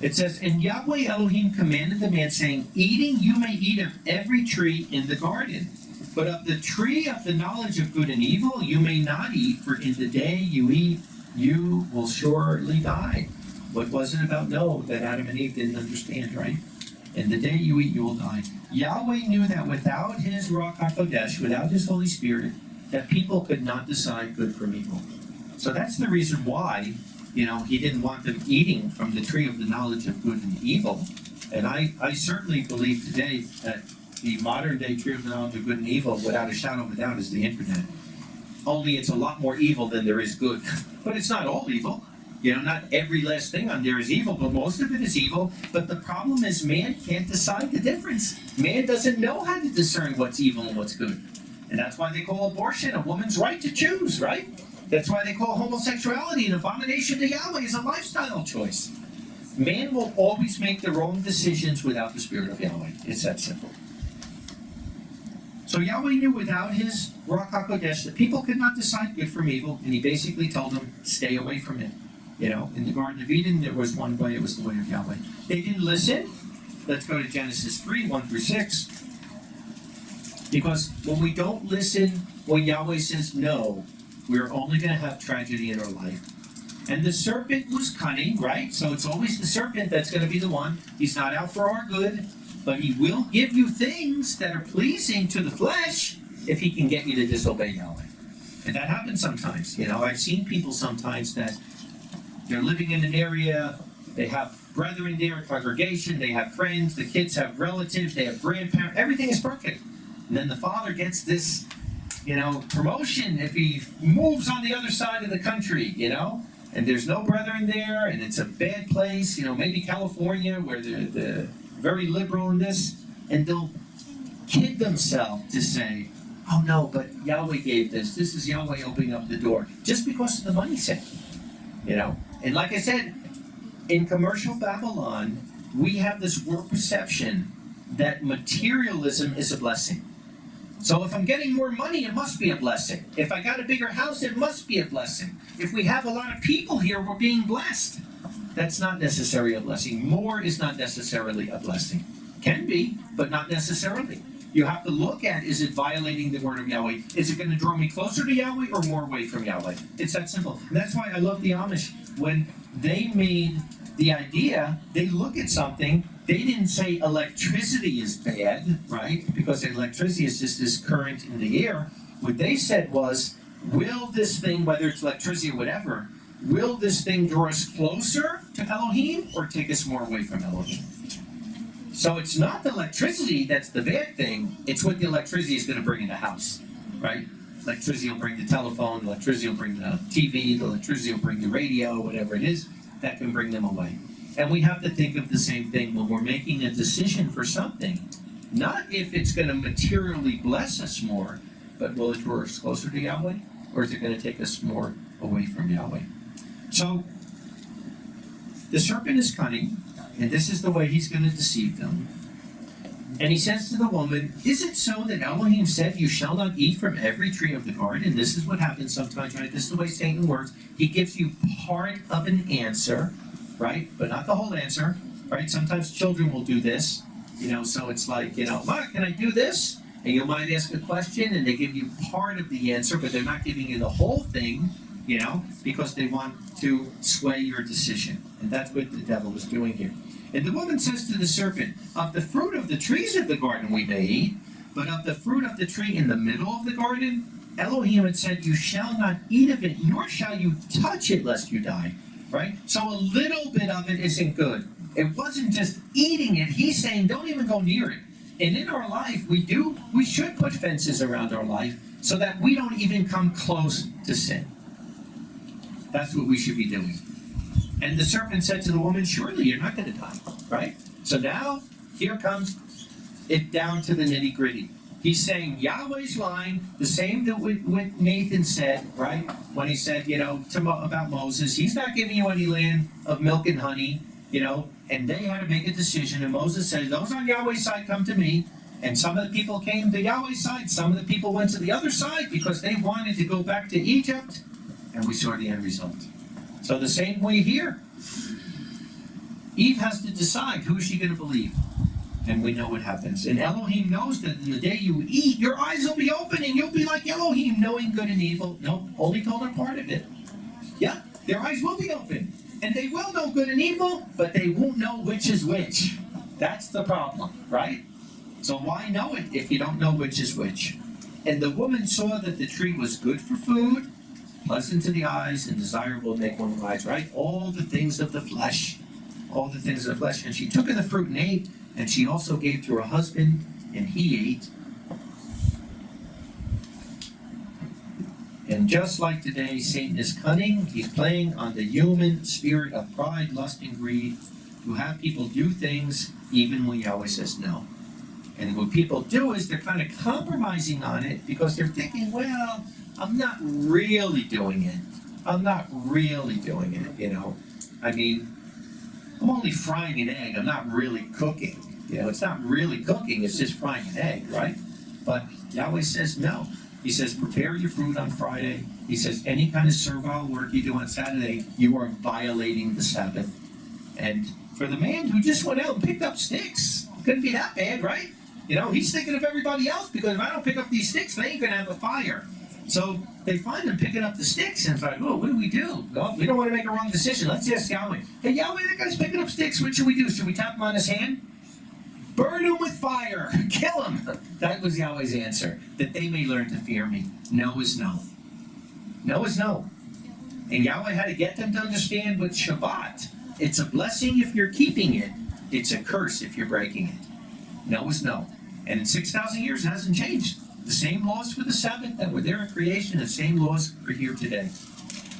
It says, And Yahweh Elohim commanded the man, saying, Eating you may eat of every tree in the garden, but of the tree of the knowledge of good and evil you may not eat, for in the day you eat, you will surely die. What was it about Noah that Adam and Eve didn't understand, right? In the day you eat, you will die. Yahweh knew that without his Ruach HaKodesh, without his Holy Spirit, that people could not decide good from evil. So that's the reason why, he didn't want them eating from the tree of the knowledge of good and evil. And I certainly believe today that the modern day tree of the knowledge of good and evil, without a shadow of a doubt, is the internet. Only it's a lot more evil than there is good. But it's not all evil. Not every last thing on there is evil, but most of it is evil. But the problem is man can't decide the difference. Man doesn't know how to discern what's evil and what's good. And that's why they call abortion a woman's right to choose, right? That's why they call homosexuality an abomination to Yahweh as a lifestyle choice. Man will always make the wrong decisions without the Spirit of Yahweh. It's that simple. So Yahweh knew without his Ruach HaKodesh that people could not decide good from evil, and he basically told them, stay away from it. In the Garden of Eden, there was one way, it was the way of Yahweh. They didn't listen. Let's go to Genesis 3, 1 through 6. Because when we don't listen, when Yahweh says no, we're only going to have tragedy in our life. And the serpent was cunning, right? So it's always the serpent that's going to be the one. He's not out for our good, but he will give you things that are pleasing to the flesh if he can get you to disobey Yahweh. And that happens sometimes. I've seen people sometimes that they're living in an area, they have brethren there, a congregation, they have friends, the kids have relatives, they have grandparents, everything is perfect. And then the father gets this, promotion if he moves on the other side of the country, and there's no brethren there, and it's a bad place, maybe California, where they're very liberal in this, and they'll kid themselves to say, oh no, but Yahweh gave this is Yahweh opening up the door, just because of the money sake, And like I said, in commercial Babylon, we have this world perception that materialism is a blessing. So if I'm getting more money, it must be a blessing. If I got a bigger house, it must be a blessing. If we have a lot of people here, we're being blessed. That's not necessarily a blessing. More is not necessarily a blessing. Can be, but not necessarily. You have to look at, is it violating the word of Yahweh? Is it going to draw me closer to Yahweh or more away from Yahweh? It's that simple. And that's why I love the Amish. When they made the idea, they look at something, they didn't say electricity is bad, right? Because electricity is just this current in the air. What they said was, will this thing, whether it's electricity or whatever, will this thing draw us closer to Elohim or take us more away from Elohim? So it's not the electricity that's the bad thing, it's what the electricity is going to bring in the house, right? Electricity will bring the telephone, electricity will bring the TV, the electricity will bring the radio, whatever it is, that can bring them away. And we have to think of the same thing when we're making a decision for something. Not if it's going to materially bless us more, but will it draw us closer to Yahweh? Or is it going to take us more away from Yahweh? So, the serpent is cunning, and this is the way he's going to deceive them. And he says to the woman, is it so that Elohim said, you shall not eat from every tree of the garden? This is what happens sometimes, right? This is the way Satan works. He gives you part of an answer, right? But not the whole answer, right? Sometimes children will do this, so it's like, Ma, can I do this? And you might ask a question, and they give you part of the answer, but they're not giving you the whole thing, because they want to sway your decision. And that's what the devil is doing here. And the woman says to the serpent, of the fruit of the trees of the garden we may eat, but of the fruit of the tree in the middle of the garden, Elohim had said, you shall not eat of it, nor shall you touch it, lest you die. Right? So a little bit of it isn't good. It wasn't just eating it. He's saying, don't even go near it. And in our life, we should put fences around our life so that we don't even come close to sin. That's what we should be doing. And the serpent said to the woman, surely you're not going to die, right? So now, here comes it down to the nitty-gritty. He's saying Yahweh's lying, the same that what Nathan said, right? When he said, about Moses, he's not giving you any land of milk and honey, and they had to make a decision. And Moses said, those on Yahweh's side come to me. And some of the people came to Yahweh's side. Some of the people went to the other side because they wanted to go back to Egypt. And we saw the end result. So the same way here. Eve has to decide, who is she going to believe? And we know what happens. And Elohim knows that in the day you eat, your eyes will be open and you'll be like Elohim, knowing good and evil. No, only told her part of it. Yeah, their eyes will be open. And they will know good and evil, but they won't know which is which. That's the problem, right? So why know it if you don't know which is which? And the woman saw that the tree was good for food, pleasant to the eyes, and desirable to make one wise, right? All the things of the flesh. All the things of the flesh. And she took of the fruit and ate, and she also gave to her husband, and he ate. And just like today, Satan is cunning. He's playing on the human spirit of pride, lust, and greed to have people do things even when Yahweh says no. And what people do is they're kind of compromising on it because they're thinking, well, I'm not really doing it. I'm not really doing it, you know. I mean, I'm only frying an egg. I'm not really cooking. You know, it's not really cooking. It's just frying an egg, right? But Yahweh says no. He says, prepare your food on Friday. He says, any kind of servile work you do on Saturday, you are violating the Sabbath. And for the man who just went out and picked up sticks, couldn't be that bad, right? You know, he's thinking of everybody else because if I don't pick up these sticks, they ain't going to have a fire. So they find him picking up the sticks and it's like, oh, what do we do? Well, we don't want to make a wrong decision. Let's ask Yahweh. Hey, Yahweh, that guy's picking up sticks. What should we do? Should we tap him on his hand? Burn him with fire. Kill him. That was Yahweh's answer. That they may learn to fear me. No is no. No is no. And Yahweh had to get them to understand with Shabbat. It's a blessing if you're keeping it. It's a curse if you're breaking it. No is no. And in 6,000 years, it hasn't changed. The same laws for the Sabbath that were there in creation, the same laws are here today.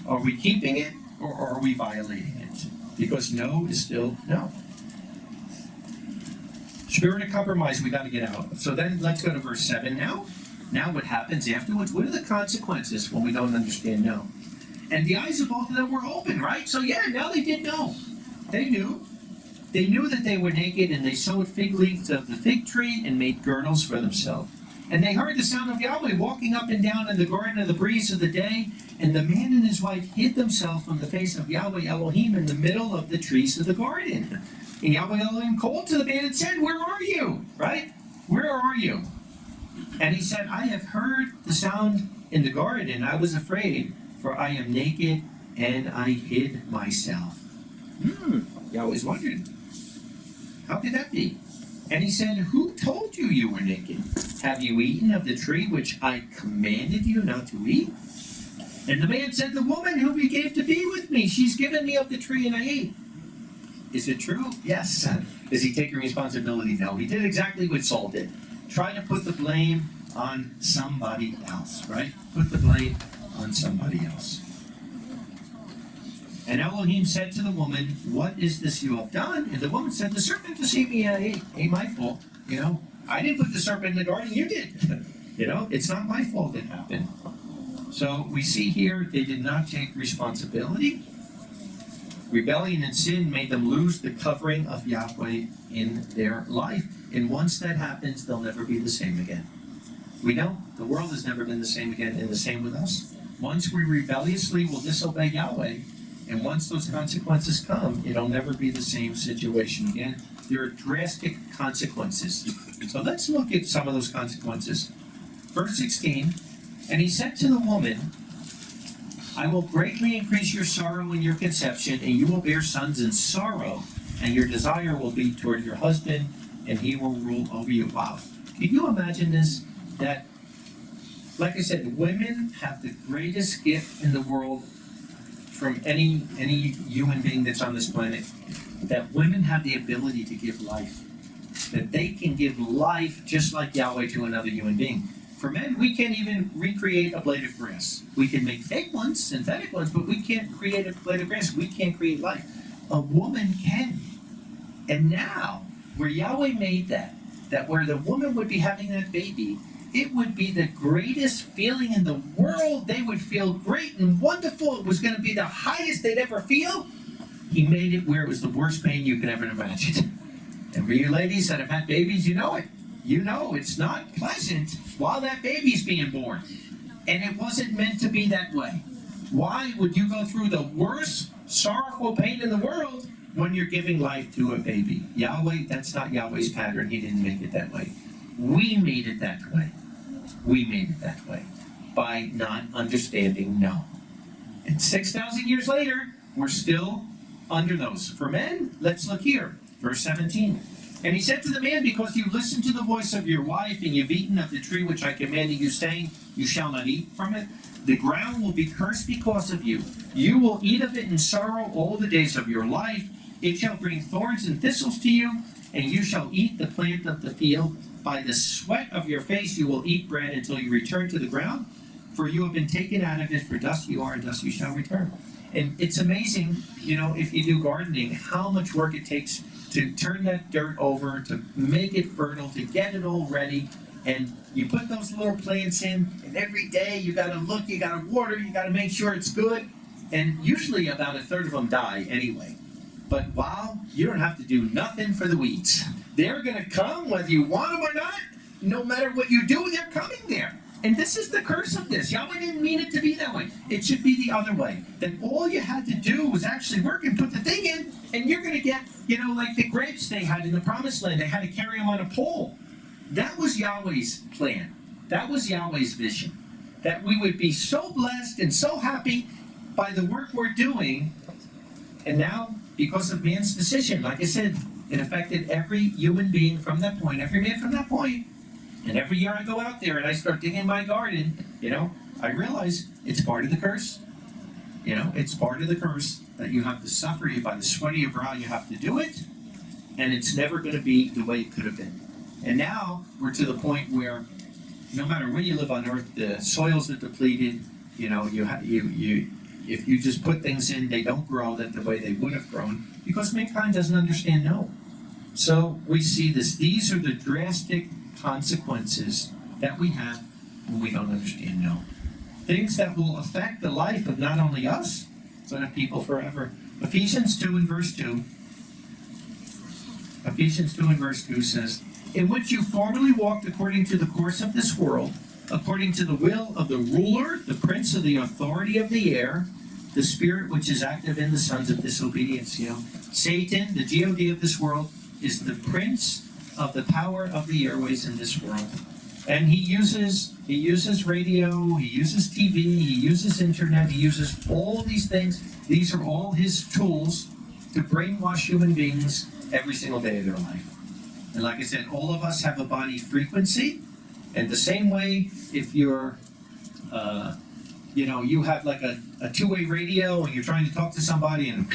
Are we keeping it or are we violating it? Because no is still no. Spirit of compromise, we got to get out. So then let's go to verse 7 now. Now what happens afterwards? What are the consequences when we don't understand no? And the eyes of both of them were open, right? So yeah, now they did know. They knew. They knew that they were naked, and they sewed fig leaves of the fig tree and made girdles for themselves. And they heard the sound of Yahweh walking up and down in the garden in the breeze of the day. And the man and his wife hid themselves from the face of Yahweh Elohim in the middle of the trees of the garden. And Yahweh Elohim called to the man and said, where are you? Right? Where are you? And he said, I have heard the sound in the garden, and I was afraid, for I am naked, and I hid myself. Yahweh's wondering, how could that be? And he said, who told you you were naked? Have you eaten of the tree which I commanded you not to eat? And the man said, the woman whom you gave to be with me, she's given me of the tree and I ate. Is it true? Yes. Is he taking responsibility? No. He did exactly what Saul did. Try to put the blame on somebody else, right? Put the blame on somebody else. And Elohim said to the woman, what is this you have done? And the woman said, the serpent deceived me, and I ate my fault. You know, I didn't put the serpent in the garden, you did. You know, it's not my fault it happened. So we see here they did not take responsibility. Rebellion and sin made them lose the covering of Yahweh in their life. And once that happens, they'll never be the same again. We know the world has never been the same again, and the same with us. Once we rebelliously will disobey Yahweh, and once those consequences come, it'll never be the same situation again. There are drastic consequences. So let's look at some of those consequences. Verse 16, and he said to the woman, I will greatly increase your sorrow in your conception, and you will bear sons in sorrow, and your desire will be toward your husband, and he will rule over you. Wow. Can you imagine this? That, like I said, women have the greatest gift in the world from any human being that's on this planet. That women have the ability to give life. That they can give life just like Yahweh to another human being. For men, we can't even recreate a blade of grass. We can make fake ones, synthetic ones, but we can't create a blade of grass. We can't create life. A woman can. And now, where Yahweh made that where the woman would be having that baby, it would be the greatest feeling in the world. They would feel great and wonderful. It was going to be the highest they'd ever feel. He made it where it was the worst pain you could ever imagine. And for you ladies that have had babies, you know it. You know it's not pleasant while that baby's being born. And it wasn't meant to be that way. Why would you go through the worst sorrowful pain in the world when you're giving life to a baby? Yahweh, that's not Yahweh's pattern. He didn't make it that way. We made it that way. We made it that way by not understanding no. And 6,000 years later, we're still under those. For men, let's look here. Verse 17. And he said to the man, because you listened to the voice of your wife, and you've eaten of the tree which I commanded you, saying, you shall not eat from it, the ground will be cursed because of you. You will eat of it in sorrow all the days of your life. It shall bring thorns and thistles to you, and you shall eat the plant of the field. By the sweat of your face you will eat bread until you return to the ground, for you have been taken out of it, for dust you are, and dust you shall return. And it's amazing, if you do gardening, how much work it takes to turn that dirt over, to make it fertile, to get it all ready. And you put those little plants in, and every day you gotta look, you gotta water, you gotta make sure it's good. And usually about a third of them die anyway. But wow, you don't have to do nothing for the weeds. They're gonna come whether you want them or not. No matter what you do, they're coming there. And this is the curse of this. Yahweh didn't mean it to be that way. It should be the other way. That all you had to do was actually work and put the thing in, and you're going to get, like the grapes they had in the Promised Land. They had to carry them on a pole. That was Yahweh's plan. That was Yahweh's vision. That we would be so blessed and so happy by the work we're doing. And now, because of man's decision, like I said, it affected every human being from that point, every man from that point. And every year I go out there and I start digging my garden, I realize it's part of the curse. It's part of the curse that you have to suffer. By the sweat of your brow, you have to do it. And it's never going to be the way it could have been. And now we're to the point where no matter where you live on earth, the soils are depleted. If you just put things in, they don't grow that the way they would have grown because mankind doesn't understand no. So we see this. These are the drastic consequences that we have when we don't understand no. Things that will affect the life of not only us, but of people forever. Ephesians 2 and verse 2. Ephesians 2 and verse 2 says, in which you formerly walked according to the course of this world, according to the will of the ruler, the prince of the authority of the air, the spirit which is active in the sons of disobedience. Satan, the God of this world, is the prince of the power of the airways in this world. And he uses radio, he uses TV, he uses internet, he uses all these things. These are all his tools to brainwash human beings every single day of their life. And like I said, all of us have a body frequency. And the same way, if you're, you have like a two-way radio and you're trying to talk to somebody and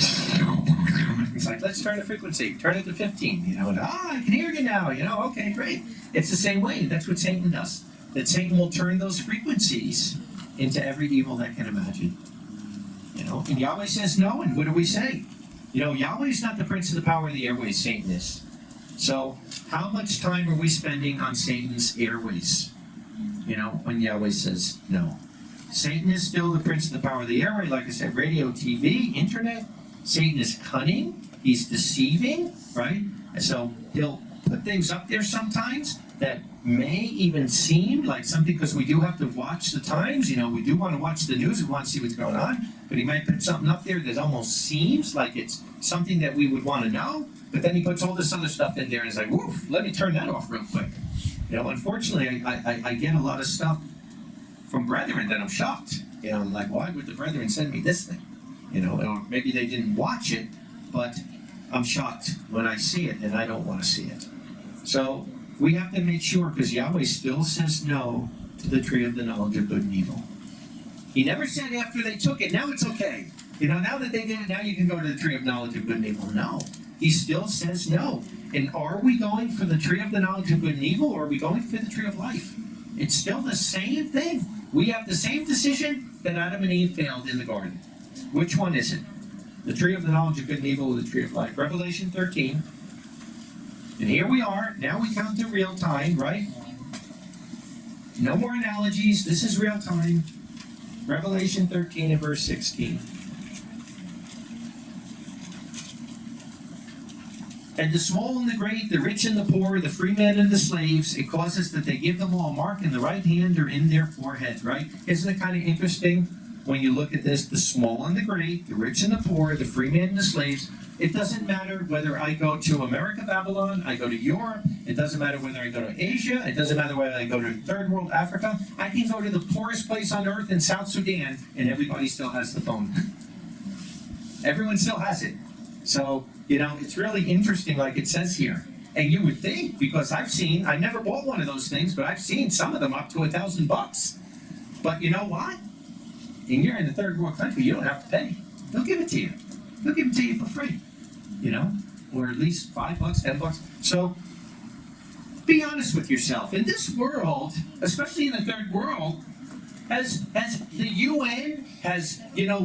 it's like, let's turn the frequency, turn it to 15, and I can hear you now, okay, great. It's the same way. That's what Satan does. That Satan will turn those frequencies into every evil that can imagine. And Yahweh says no, and what do we say? Yahweh is not the prince of the power of the airways, Satan is. So how much time are we spending on Satan's airways? When Yahweh says no. Satan is still the prince of the power of the airway, like I said, radio, TV, internet. Satan is cunning. He's deceiving, right? And so he'll put things up there sometimes that may even seem like something, because we do have to watch the times. We do want to watch the news. We want to see what's going on. But he might put something up there that almost seems like it's something that we would want to know. But then he puts all this other stuff in there and is like, woof, let me turn that off real quick. Unfortunately, I get a lot of stuff from brethren that I'm shocked. I'm like, why would the brethren send me this thing? Or maybe they didn't watch it, but I'm shocked when I see it, and I don't want to see it. So we have to make sure, because Yahweh still says no to the tree of the knowledge of good and evil. He never said after they took it, now it's okay. Now that they did it, now you can go to the tree of knowledge of good and evil. No. He still says no. And are we going for the tree of the knowledge of good and evil, or are we going for the tree of life? It's still the same thing. We have the same decision that Adam and Eve failed in the garden. Which one is it? The tree of the knowledge of good and evil, or the tree of life? Revelation 13. And here we are. Now we come to real time, right? No more analogies. This is real time. Revelation 13 and verse 16. And the small and the great, the rich and the poor, the free men and the slaves, it causes that they give them all a mark in the right hand or in their foreheads, right? Isn't it kind of interesting when you look at this? The small and the great, the rich and the poor, the free men and the slaves. It doesn't matter whether I go to America, Babylon, I go to Europe. It doesn't matter whether I go to Asia. It doesn't matter whether I go to third world Africa. I can go to the poorest place on earth in South Sudan, and everybody still has the phone. Everyone still has it. So, it's really interesting, like it says here. And you would think, because I never bought one of those things, but I've seen some of them up to $1,000. But you know what? And you're in a third world country, you don't have to pay. They'll give it to you. They'll give it to you for free, or at least $5, $10. So be honest with yourself. In this world, especially in the third world, has the UN, has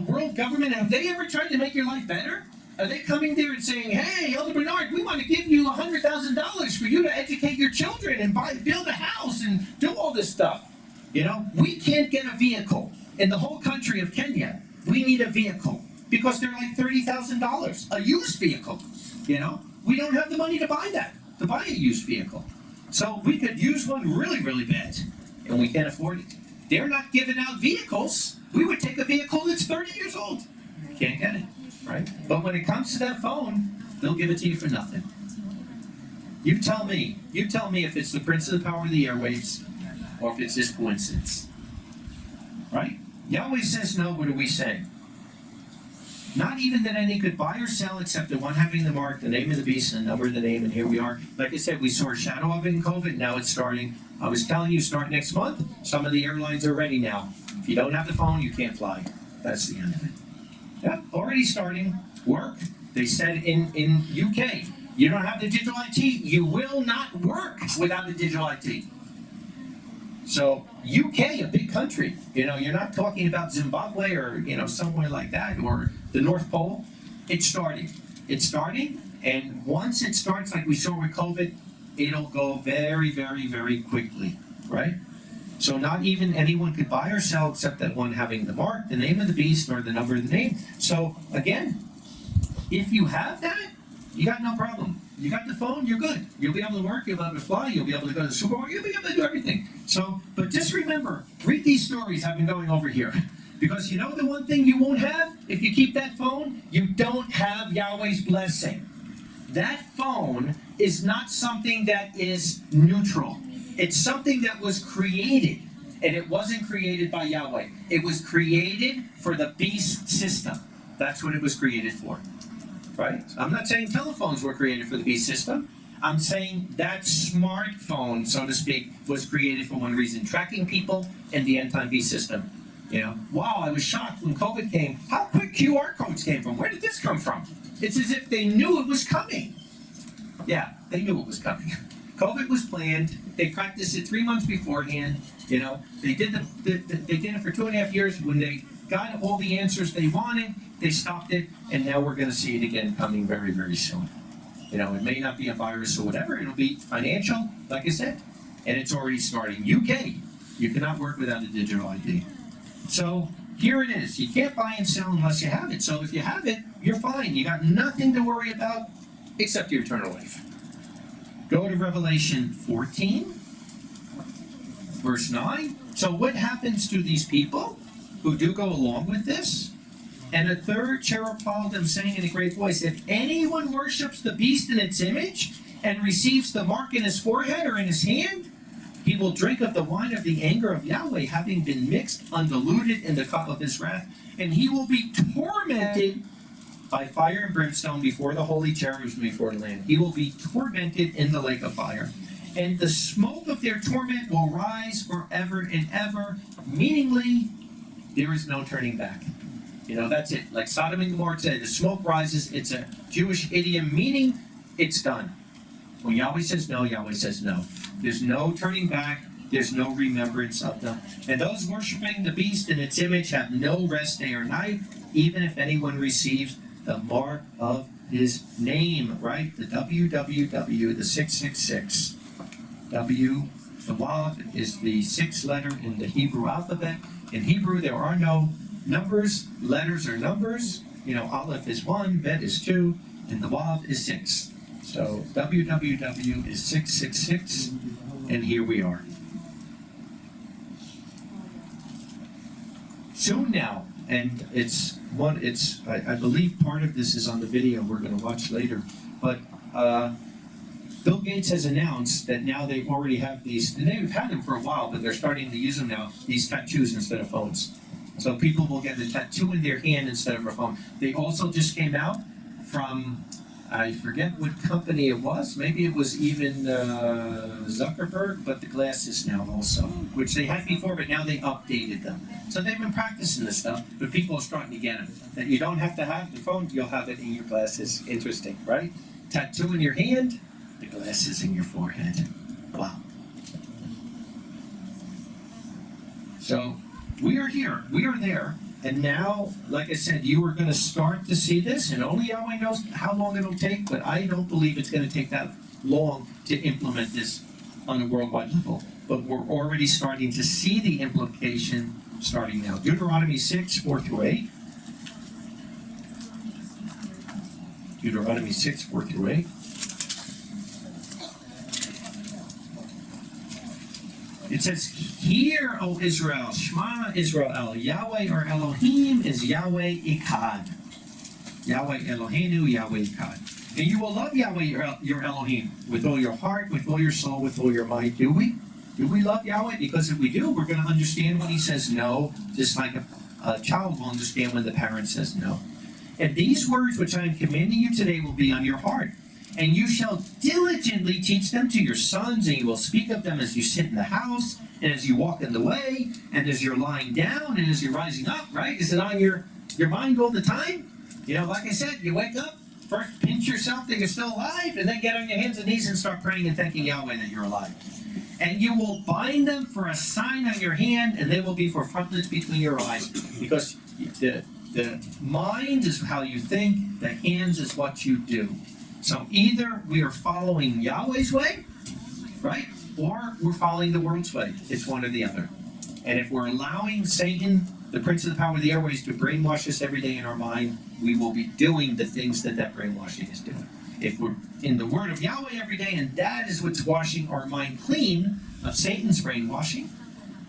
world government, have they ever tried to make your life better? Are they coming there and saying, "Hey, Elder Bernard, we want to give you $100,000 for you to educate your children and build a house and do all this stuff"? We can't get a vehicle in the whole country of Kenya. We need a vehicle because they're like $30,000, a used vehicle. We don't have the money to buy a used vehicle. So we could use one really, really bad, and we can't afford it. They're not giving out vehicles. We would take a vehicle that's 30 years old. Can't get it, right? But when it comes to that phone, they'll give it to you for nothing. You tell me if it's the prince of the power of the airwaves, or if it's just coincidence, right? Yahweh says no, what do we say? Not even that any could buy or sell except the one having the mark, the name of the beast, and the number of the name, and here we are. Like I said, we saw a shadow of it in COVID, now it's starting. I was telling you, start next month. Some of the airlines are ready now. If you don't have the phone, you can't fly. That's the end of it. Yeah, already starting. Work. They said in UK, you don't have the digital IT, you will not work without the digital IT. So UK, a big country, you're not talking about Zimbabwe or somewhere like that, or the North Pole. It's starting, and once it starts, like we saw with COVID, it'll go very, very, very quickly, right? So not even anyone could buy or sell except that one having the mark, the name of the beast, or the number of the name. So again, if you have that, you got no problem. You got the phone, you're good. You'll be able to work, you'll be able to fly, you'll be able to go to the supermarket, you'll be able to do everything. So, but just remember, read these stories I've been going over here. Because the one thing you won't have, if you keep that phone, you don't have Yahweh's blessing. That phone is not something that is neutral. It's something that was created, and it wasn't created by Yahweh. It was created for the beast system. That's what it was created for. Right? I'm not saying telephones were created for the beast system. I'm saying that smartphone, so to speak, was created for one reason: tracking people in the end-time beast system. Wow, I was shocked when COVID came. How quick QR codes came from? Where did this come from? It's as if they knew it was coming. Yeah, they knew it was coming. COVID was planned. They practiced it 3 months beforehand. They did they did it for 2.5 years. When they got all the answers they wanted, they stopped it, and now we're going to see it again coming very, very soon. It may not be a virus or whatever. It'll be financial, like I said, and it's already starting. UK, you cannot work without a digital ID. So here it is. You can't buy and sell unless you have it. So if you have it, you're fine. You got nothing to worry about except your eternal life. Go to Revelation 14, verse 9. So what happens to these people who do go along with this? And a third cherub followed them, saying in a great voice, "If anyone worships the beast in its image and receives the mark in his forehead or in his hand, he will drink of the wine of the anger of Yahweh, having been mixed undiluted in the cup of his wrath, and he will be tormented by fire and brimstone before the holy cherubs and before the Lamb. He will be tormented in the lake of fire. And the smoke of their torment will rise forever and ever." Meaningly, there is no turning back. That's it. Like Sodom and Gomorrah said, the smoke rises. It's a Jewish idiom, meaning it's done. When Yahweh says no, Yahweh says no. There's no turning back. There's no remembrance of them. And those worshiping the beast in its image have no rest day or night, even if anyone receives the mark of his name, right? The WWW, the 666. W, the Wav, is the sixth letter in the Hebrew alphabet. In Hebrew, there are no numbers. Letters are numbers. Aleph is 1, Bet is 2, and the Wav is 6. So WWW is 666, and here we are. Soon now, and I believe part of this is on the video we're going to watch later, but Bill Gates has announced that now they already have these, and they've had them for a while, but they're starting to use them now, these tattoos instead of phones. So people will get the tattoo in their hand instead of a phone. They also just came out from I forget what company it was. Maybe it was even Zuckerberg, but the glasses now also, which they had before, but now they updated them. So they've been practicing this stuff, but people are starting to get them. That you don't have to have the phone, you'll have it in your glasses. Interesting, right? Tattoo in your hand, the glasses in your forehead. Wow. So we are here, we are there. And now, like I said, you are going to start to see this, and only Yahweh knows how long it'll take, but I don't believe it's going to take that long to implement this on a worldwide level. But we're already starting to see the implication starting now. Deuteronomy 6, 4 through 8. Deuteronomy 6, 4 through 8. It says, "Hear, O Israel, Shema Israel, Yahweh or Elohim is Yahweh Echad. Yahweh Eloheinu, Yahweh Echad. And you will love Yahweh your Elohim with all your heart, with all your soul, with all your mind." Do we? Do we love Yahweh? Because if we do, we're going to understand when he says no, just like a child will understand when the parent says no. "And these words which I am commanding you today will be on your heart. And you shall diligently teach them to your sons, and you will speak of them as you sit in the house, and as you walk in the way, and as you're lying down, and as you're rising up," right? Is it on your mind all the time? You know, like I said, you wake up, first pinch yourself that you're still alive, and then get on your hands and knees and start praying and thanking Yahweh that you're alive. "And you will bind them for a sign on your hand, and they will be for frontlets between your eyes." Because the mind is how you think, the hands is what you do. So either we are following Yahweh's way, right? Or we're following the world's way. It's one or the other. And if we're allowing Satan, the prince of the power of the airways, to brainwash us every day in our mind, we will be doing the things that brainwashing is doing. If we're in the word of Yahweh every day, and that is what's washing our mind clean of Satan's brainwashing,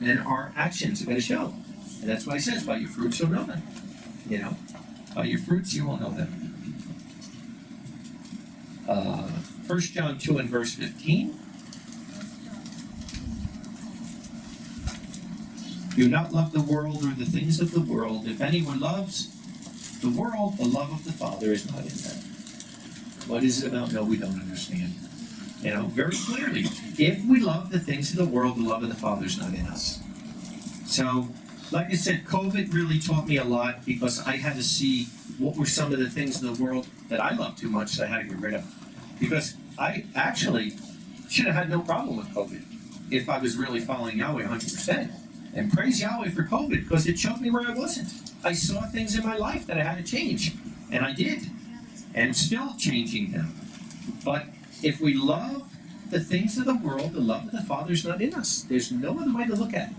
then our actions are going to show. And that's why he says, by your fruits you'll know them. You know, by your fruits you will know them. 1 John 2 and verse 15. "Do not love the world or the things of the world. If anyone loves the world, the love of the Father is not in them." What is it about? No, we don't understand. You know, very clearly. If we love the things of the world, the love of the Father is not in us. So, like I said, COVID really taught me a lot, because I had to see what were some of the things in the world that I love too much that I had to get rid of. Because I actually should have had no problem with COVID if I was really following Yahweh 100%. And praise Yahweh for COVID, because it showed me where I wasn't. I saw things in my life that I had to change, and I did, and still changing them. But if we love the things of the world, the love of the Father is not in us. There's no other way to look at it.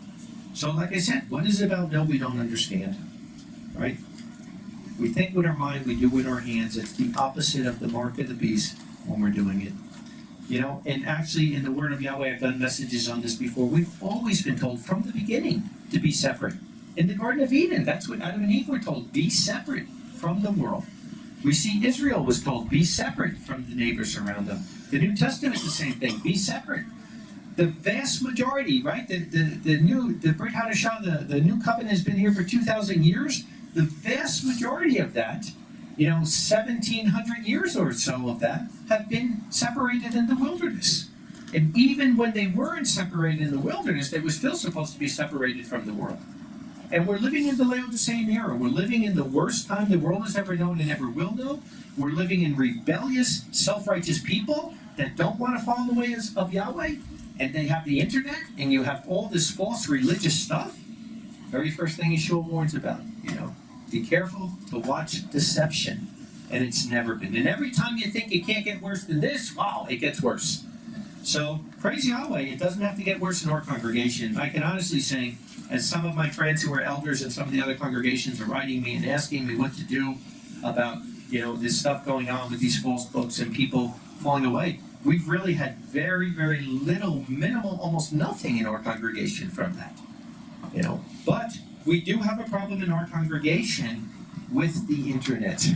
So like I said, what is it about? No, we don't understand, right? We think with our mind, we do with our hands. It's the opposite of the mark of the beast when we're doing it. You know, and actually in the Word of Yahweh, I've done messages on this before. We've always been told from the beginning to be separate. In the Garden of Eden, that's what Adam and Eve were told, be separate from the world. We see Israel was told, be separate from the neighbors around them. The New Testament is the same thing, be separate. The vast majority, right? The Brit Hadashah, the new covenant has been here for 2,000 years. The vast majority of that, 1,700 years or so of that, have been separated in the wilderness. And even when they weren't separated in the wilderness, they were still supposed to be separated from the world. And we're living in the Laodicean era. We're living in the worst time the world has ever known and ever will know. We're living in rebellious, self-righteous people that don't want to follow the ways of Yahweh. And they have the internet, and you have all this false religious stuff. Very first thing Yeshua warns about, be careful to watch deception. And it's never been. And every time you think it can't get worse than this, wow, it gets worse. So, praise Yahweh, it doesn't have to get worse in our congregation. I can honestly say, as some of my friends who are elders in some of the other congregations are writing me and asking me what to do about, this stuff going on with these false books and people falling away, we've really had very, very little, minimal, almost nothing in our congregation from that. But we do have a problem in our congregation with the internet.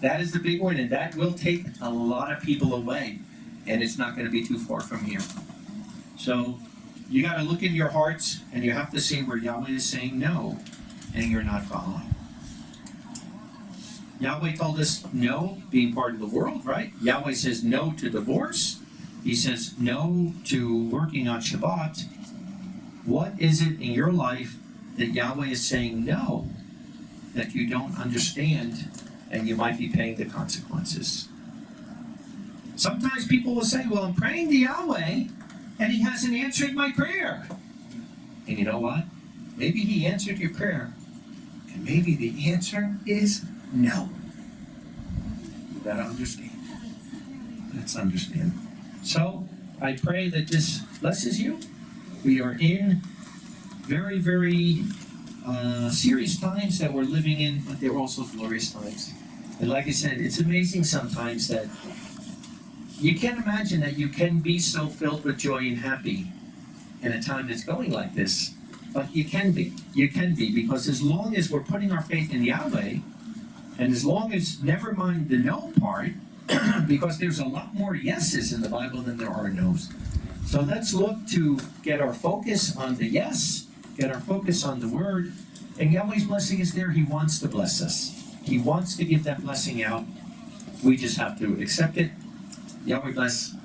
That is the big one, and that will take a lot of people away, and it's not going to be too far from here. So you got to look in your hearts, and you have to see where Yahweh is saying no, and you're not following. Yahweh told us no being part of the world, right? Yahweh says no to divorce. He says no to working on Shabbat. What is it in your life that Yahweh is saying no, that you don't understand, and you might be paying the consequences? Sometimes people will say, well, I'm praying to Yahweh, and he hasn't answered my prayer. And you know what? Maybe he answered your prayer, and maybe the answer is no. You gotta understand. Let's understand. So, I pray that this blesses you. We are in very, very serious times that we're living in, but they're also glorious times. And like I said, it's amazing sometimes that you can't imagine that you can be so filled with joy and happy in a time that's going like this. But you can be. You can be, because as long as we're putting our faith in Yahweh, and as long as, never mind the no part, because there's a lot more yeses in the Bible than there are no's. So let's look to get our focus on the yes, get our focus on the word, and Yahweh's blessing is there. He wants to bless us. He wants to give that blessing out. We just have to accept it. Yahweh bless.